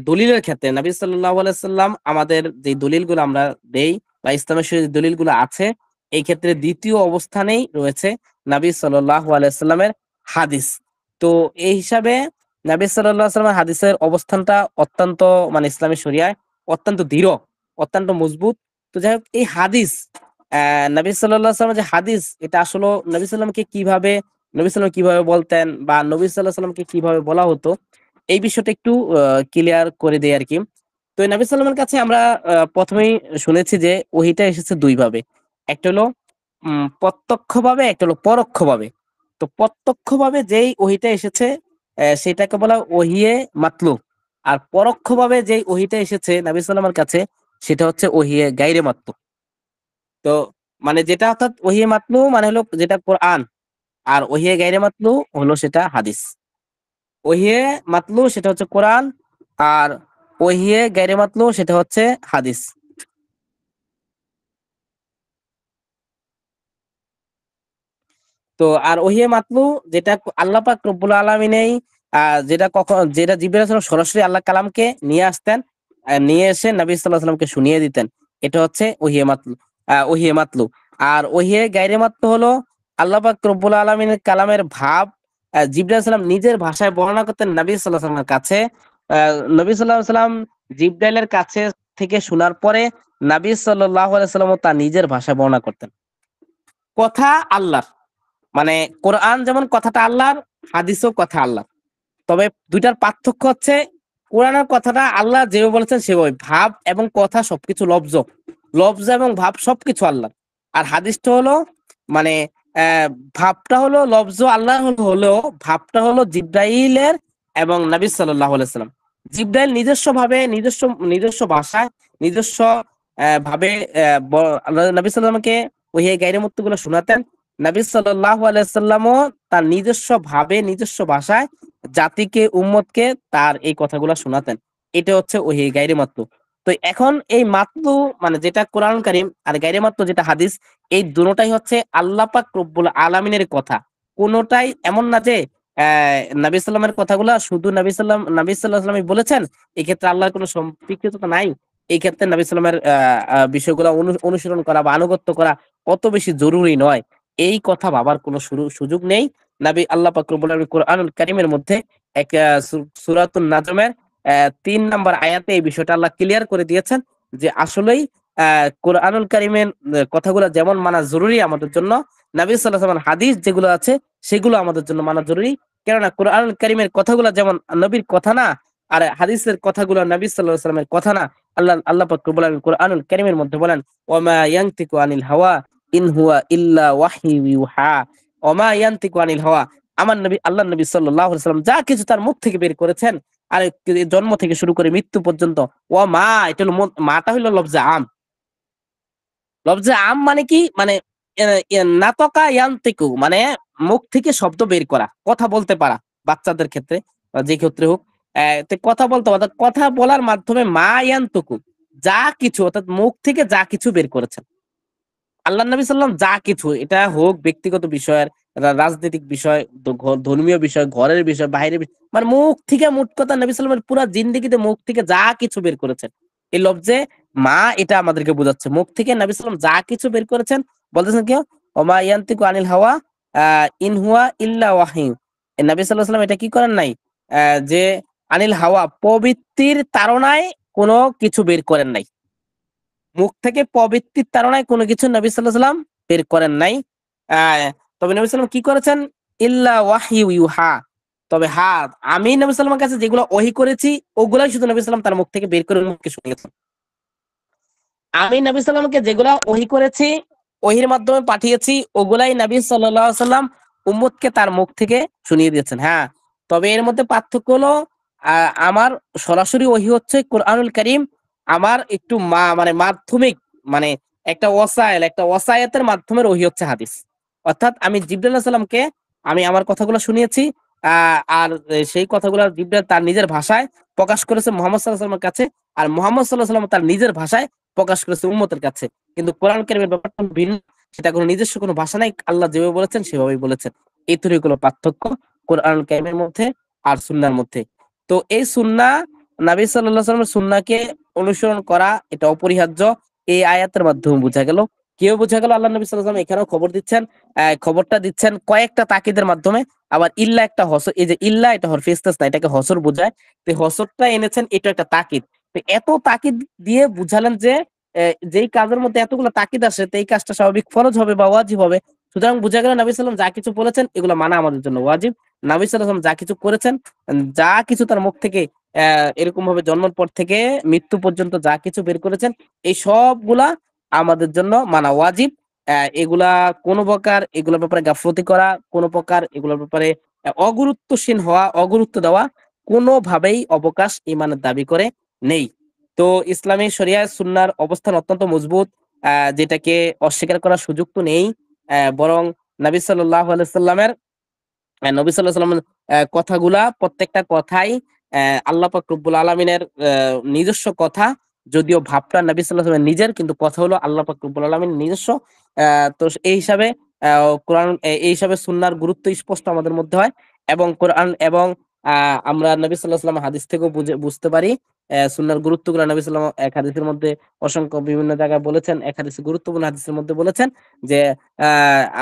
Speaker 1: দলিলের ক্ষেত্রে নবী সাল্লাল্লাহু আলাইহি সাল্লাম আমাদের যে দলিলগুলো আমরা দেই বা ইসলামের শরীয়তে যে দলিলগুলো আছে, এই ক্ষেত্রে ২য় অবস্থানেই রয়েছে নবী সাল্লাল্লাহু আলাইহি সাল্লামের হাদিস। তো এই হিসাবে নবী সাল্লাল্লাহু আলাইহি সাল্লামের হাদিসের অবস্থানটা অত্যন্ত মানে ইসলামী শরিয়ায় অত্যন্ত দৃঢ়, অত্যন্ত মজবুত। তো যাই হোক এই হাদিস নবী সাল্লাল্লাহু আলাইহি ওয়াসাল্লামের যে হাদিস, এটা আসলে নবী সাল্লাম কিভাবে বলতেন বা নবী সাল্লাল্লাহু আলাইহি ওয়াসাল্লামকে কিভাবে বলা হতো, এই বিষয়টা একটু ক্লিয়ার করে দেই আরকি। তো এই নবী সাল্লামের কাছে আমরা ১ম এই শুনেছি যে ওহীটা এসেছে ২ ভাবে। একটা হলো প্রত্যক্ষভাবে, একটা হলো পরোক্ষভাবে। তো প্রত্যক্ষভাবে যেই ওহীটা এসেছে সেটাকে বলা হয় ওহিয়ে মাতলু। আর পরোক্ষভাবে যেই ওহীটা এসেছে নবী সাল্লামের কাছে সেটা হচ্ছে ওহিয়ে গায়রে মাতলু। তো মানে যেটা অর্থাৎ ওহিয়ে মাতলু মানে হলো যেটা কোরআন, আর ওহিয়ে গায়রে মাতলু হলো সেটা হাদিস। ওহিয়ে মাতলু সেটা হচ্ছে কোরআন, আর ওহিয়ে গায়রে মাতলু সেটা হচ্ছে হাদিস। তো আর ওহিয়ে মাতলু যেটা আল্লাহ পাক রব্বুল আলামিনই যেটা জিবরাইল আলাইহিস সালাম সরাসরি আল্লাহ কালামকে নিয়ে আসতেন, নিয়ে এসে নবী সাল্লাল্লাহু আলাইহি ওয়াসাল্লামকে শুনিয়ে দিতেন। এটা হচ্ছে ওহিয়ে মাতলু। আর ওহিয়ে গায়রে মাতলু হলো আল্লাহ পাক রব্বুল আলামিনের কালামের ভাব জিবরাইল আলাইহিস সালাম নিজের ভাষায় বর্ণনা করতেন নবী সাল্লাল্লাহু আলাইহি ওয়াসাল্লামের কাছে। নবী সাল্লাল্লাহু আলাইহি ওয়াসাল্লাম জিবরাইলের কাছে থেকে শোনার পরে নবী সাল্লাল্লাহু আলাইহি ওয়াসাল্লাম তার নিজের ভাষায় বর্ণনা করতেন। কথা আল্লাহর, মানে কোরআন যেমন কথাটা আল্লাহর, হাদিসও কথা আল্লাহর। তবে ২ টার পার্থক্য হচ্ছে কোরআনের কথাটা আল্লাহ যেভাবে বলেছেন সেভাবে, ভাব এবং কথা সবকিছু লফজ এবং ভাব সবকিছু আল্লাহর। আর হাদিসটা হলো মানে ভাবটা হলো লফজ আল্লাহর হলেও ভাবটা হলো জিবরাইলের এবং নবী সাল্লাল্লাহু আলাইহি ওয়াসাল্লাম। জিবরাইল নিজস্ব ভাষায় নিজস্ব ভাবে নবী সাল্লামকে ওহিয়ে গায়রে মুত্তগুলো শোনাতেন। নবী সাল্লাল্লাহু আলাইহি ওয়াসাল্লামও তার নিজস্ব ভাবে নিজস্ব ভাষায় জাতিকে উম্মতকে তার এই কথাগুলা শোনাতেন। এটা হচ্ছে ওহী গায়রে মাতলু। তো এখন এই মাতলু মানে যেটা কোরআন কারীম আর গায়রে মাতলু যেটা হাদিস, এই দুটোটাই হচ্ছে আল্লাহ পাক রব্বুল আলামিনের কথা। কোনটাই এমন না যে নবী সাল্লামের কথাগুলা শুধু নবী সাল্লাল্লাহু আলাইহি ওয়াসাল্লামই বলেছেন, এই ক্ষেত্রে আল্লাহর কোনো সম্পৃক্ততা নাই। এই ক্ষেত্রে নবী সাল্লামের বিষয়গুলো অনুসরণ করা বা আনুগত্য করা অত বেশি জরুরি নয়। এই কথা ভাবার কোনো সুযোগ নেই। আল্লাহ পাক রব্বুল আলামিন কোরআনুল কারীমের মধ্যে এক সূরাতুন নাজমের ৩ নাম্বার আয়াতে এই বিষয়টা আল্লাহ ক্লিয়ার করে দিয়েছেন যে আসলেই কোরআনুল কারীমের কথাগুলো যেমন মানা জরুরি আমাদের জন্য, নবী সাল্লাল্লাহু আলাইহি ওয়াসাল্লামের হাদিস যেগুলো আছে সেগুলো আমাদের জন্য মানা জরুরি। কেননা কোরআনুল কারীমের কথাগুলো যেমন নবীর কথা না, আর হাদিসের কথাগুলো নবী সাল্লাল্লাহু আলাইহি ওয়াসাল্লামের কথা না। আল্লাহ পাক রব্বুল আলামিন কোরআনুল কারীমের মধ্যে বলেন, ওয়ামা ইয়ানতিকু আনিল হাওয়া ইন হুয়া ইল্লা ওয়াহয়ু ইউহা। ওমা ইয়ানতিকু আনিল হাওয়া, আমার নবী আল্লাহর নবী সাল্লাল্লাহু আলাইহি ওয়াসাল্লাম যা কিছু তার মুখ থেকে বের করেছেন, আর জন্ম থেকে শুরু করে মৃত্যু পর্যন্ত, ওয়ামা এটা হলো মাটা হইলো লফজে আম। লফজে আম মানে কি, মানে নাতকা ইয়ান্তিকু মানে মুখ থেকে শব্দ বের করা, কথা বলতে পারা, বাচ্চাদের ক্ষেত্রে বা যে ক্ষেত্রে হোক। তো কথা বলতে পারা, কথা বলার মাধ্যমে মা ইয়ান্তুকু যা কিছু অর্থাৎ মুখ থেকে যা কিছু বের করেছেন আল্লাহ নবী সাল্লাম, যা কিছু, এটা হোক ব্যক্তিগত বিষয়ের, রাজনৈতিক বিষয়, ধর্মীয় বিষয়, ঘরের বিষয়, বাইরের বিষয়, মানে মুখ থেকে মোট কথা নবী সাল্লামের পুরো জিন্দেগিতে মুখ থেকে যা কিছু বের করেছেন, এই লফজে মা এটা আমাদেরকে বোঝাচ্ছে মুখ থেকে নবী সাল্লাম যা কিছু বের করেছেন। বলতেছেন কি, ওমা ইয়ান্তিকু আনিল হাওয়া ইন হুয়া ইল্লা ওয়াহিয়ু। এই নবী সাল্লাল্লাহু আলাইহি ওয়াসাল্লাম এটা কি করেন নাই, যে আনিল হাওয়া প্রবৃত্তির তাড়নায় কোনো কিছু বের করেন নাই, মুখ থেকে প্রবৃত্তির তাড়নায় কোনো কিছু নবী সাল্লাল্লাহু আলাইহি ওয়াসাল্লাম বের করেন নাই। আহ, তবে নবী সাল্লাম কি করেছেন, ইল্লা ওয়াহয়ু ইউহা, তবে হ্যাঁ আমি নবী সাল্লামের কাছে যেগুলো ওহী করেছি ওগুলাই শুধু নবী সাল্লাম তার মুখ থেকে বের করে মুখকে শুনিয়েছেন। আমি নবী সাল্লামকে যেগুলা ওহী করেছি, ওহির মাধ্যমে পাঠিয়েছি, ওগুলাই নবী সাল্লাল্লাহু আলাইহি সাল্লাম উম্মতকে তার মুখ থেকে শুনিয়ে দিয়েছেন। হ্যাঁ, তবে এর মধ্যে পার্থক্য হলো আমার সরাসরি ওহী হচ্ছে কোরআনুল কারীম, আমার একটু মানে মাধ্যমিক, মানে একটা ওয়াসাইল, একটা ওয়াসায়াতের মাধ্যমে ওহী হচ্ছে হাদিস। অর্থাৎ আমি জিবরাইল আলাইহিস সালামকে আমি আমার কথাগুলো শুনিয়েছি, আর সেই কথাগুলো জিবরাইল তার নিজের ভাষায় প্রকাশ করেছে মুহাম্মদ সাল্লাল্লাহু আলাইহি ওয়াসাল্লামের কাছে, আর মুহাম্মদ সাল্লাল্লাহু আলাইহি ওয়াসাল্লাম তার নিজের ভাষায় প্রকাশ করেছে উম্মতের কাছে। কিন্তু কোরআন কারীমের ব্যাপারটা ভিন্ন, সেটা কোনো নিজস্ব কোনো ভাষা নাই, আল্লাহ যেভাবে বলেছেন সেভাবেই বলেছেন। এই তৈরি কোনো পার্থক্য কোরআন কারীমের মধ্যে আর সুন্নাহর মধ্যে। তো এই সুন্নাহ, নবী সাল্লাল্লাহু আলাইহি ওয়াসাল্লামের সুন্নাহকে অনুসরণ করা এটা অপরিহার্য, এই আয়াতের মাধ্যমে বোঝা গেল। কেউ বোঝা গেল আল্লাহ নবী সাল্লাল্লাহু আলাইহি ওয়াসাল্লাম এখানেও খবর দিচ্ছেন, খবরটা দিচ্ছেন কয়েকটা তাকিদের মাধ্যমে। আবার ইল্লা একটা হসর, এই যে ইল্লা এটা হরফে ইসতিসনা, এটাকে হসর বোঝায়। তো হসরটা এনেছেন, এটা একটা তাকিদ। তো এত তাকিদ দিয়ে বুঝালেন যে যেই কাজের মধ্যে এতগুলো তাকিদ আসে, তো এই কাজটা স্বাভাবিক ফরজ হবে বা ওয়াজিব হবে। সুতরাং বুঝা গেল নবী সাল্লাম যা কিছু বলেছেন এগুলো মানা আমাদের জন্য ওয়াজিব। নবী সাল্লাম যা কিছু করেছেন, যা কিছু তার মুখ থেকে এরকম ভাবে জন্মের পর থেকে মৃত্যু পর্যন্ত যা কিছু বের করেছেন, এই সবগুলা আমাদের জন্য মানা ওয়াজিব। এগুলা কোনো প্রকার এগুলোর ব্যাপারে গাফলতি করা, কোনো প্রকার এগুলোর ব্যাপারে অগুরুত্বশীল হওয়া, অগুরুত্ব দেওয়া কোনোভাবেই অবকাশ ইমানের দাবি করে নেই। তো ইসলামী শরিয়াহ সুন্নাহর অবস্থান অত্যন্ত মজবুত, যেটাকে অস্বীকার করার সুযোগ তো নেই। বরং নবী সাল্লাল্লাহু আলাইহি সাল্লামের নবী সাল্লাল্লাহু আলাইহি সাল্লামের কথাগুলা প্রত্যেকটা কথাই আল্লাহ পাক রব্বুল আলামিনের নিজস্ব কথা। যদিও ভাবটা নবী সাল্লাল্লাহু আলাইহি সাল্লামের নিজের, কিন্তু কথা হলো আল্লাহ পাক রব্বুল আলামিনের নিজস্ব। তো এই হিসাবে কোরআন, এই হিসাবে সুন্নাহর গুরুত্ব স্পষ্ট আমাদের মধ্যে হয়। এবং কোরআন এবং আমরা নবী সাল্লাল্লাহু আলাইহি সাল্লাম হাদিস থেকেও বুঝতে পারি সুন্নাহর গুরুত্বগুলো। নবী সাল্লাল্লাহু এক হাদিসের মধ্যে অসংখ্য বিভিন্ন জায়গায় বলেছেন, এক হাদিসে গুরুত্বপূর্ণ হাদিসের মধ্যে বলেছেন যে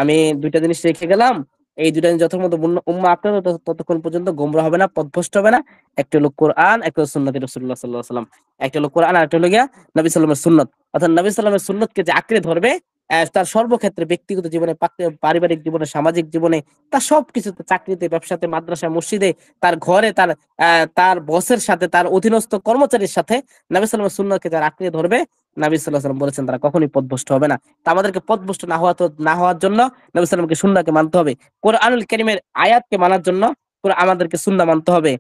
Speaker 1: আমি দুইটা জিনিস রেখে গেলাম, এই দুইটা জিনিস যতক্ষণ পর্যন্ত উম্মাহ আপনার ততক্ষণ পর্যন্ত গোমরা হবে না, পথভ্রষ্ট হবে না। একটা হলো কোরআন, একটা হলো সুন্নতি রাসূলুল্লাহ সাল্লাল্লাহু আলাইহি ওয়াসাল্লাম। একটা হলো কোরআন, আর একটা হলো গিয়া নবী সাল্লাল্লাহু আলাইহি সুন্নত। অর্থাৎ নবী সাল্লাল্লাহু আলাইহি সুন্নতকে যে আঁকড়ে ধরবে, তার সর্বক্ষেত্রে, ব্যক্তিগত জীবনে, পারিবারিক জীবনে, সামাজিক জীবনে, তার সবকিছুতে, চাকরিতে, ব্যবসাতে, মাদ্রাসায়, মসজিদে, তার ঘরে, তার বসের সাথে, তার অধীনস্থ কর্মচারীর সাথে নবী সাল্লাল্লাহু আলাইহি ওয়াসাল্লামের সুন্নতকে যারা আঁকড়ে ধরবে, নবী সাল্লাল্লাহু আলাইহি ওয়াসাল্লাম বলেছেন তারা কখনোই পথভ্রষ্ট হবে না। তা আমাদেরকে পথভ্রষ্ট না হওয়ার জন্য নবী সাল্লাল্লাহু আলাইহি ওয়াসাল্লামকে সুন্নাহকে মানতে হবে। কোরআনুল কারীমের আয়াতকে মানার জন্য আমাদেরকে সুন্নাহ মানতে হবে।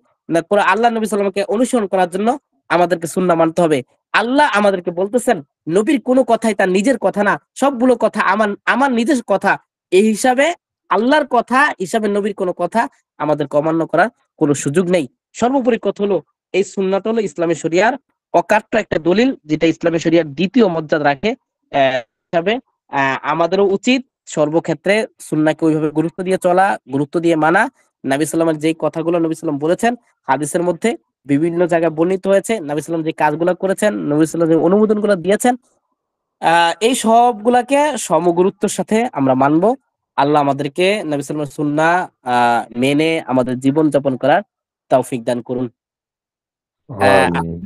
Speaker 1: পুরো আল্লাহ নবী সাল্লাল্লাহু আলাইহি ওয়াসাল্লামকে অনুসরণ করার জন্য আমাদেরকে সুন্নাহ মানতে হবে। আল্লাহ আমাদেরকে বলতেছেন নবীর কোনো কথাই তার নিজের কথা না, সবগুলো কথা আমার আমার নিজের কথা। এই হিসাবে আল্লাহর কথা হিসাবে নবীর কোনো কথা আমাদেরকে অমান্য করার কোনো সুযোগ নেই। সর্বোপরি কথা হলো এই সুন্নাহটা হলো ইসলামী শরিয়ার অকাট্য একটা দলিল, যেটা ইসলামী শরিয়ার দ্বিতীয় মর্যাদা রাখে। হিসাবে আমাদেরও উচিত সর্বক্ষেত্রে সুন্নাহকে ওইভাবে গুরুত্ব দিয়ে চলা, গুরুত্ব দিয়ে মানা। নবী সাল্লামের যেই কথাগুলো নবী সাল্লাম বলেছেন হাদিসের মধ্যে বিভিন্ন জায়গায় বর্ণিত হয়েছে, নবী সাল্লাম যে কাজগুলো করেছেন, নবী সাল্লাম যে অনুমোদনগুলো দিয়েছেন, এই সবগুলাকে সমগুরুত্বের সাথে আমরা মানবো। আল্লাহ আমাদেরকে নবী সাল্লামের সুন্নাহ মেনে আমাদের জীবন যাপন করার তৌফিক দান করুন। আহ
Speaker 3: আমিন।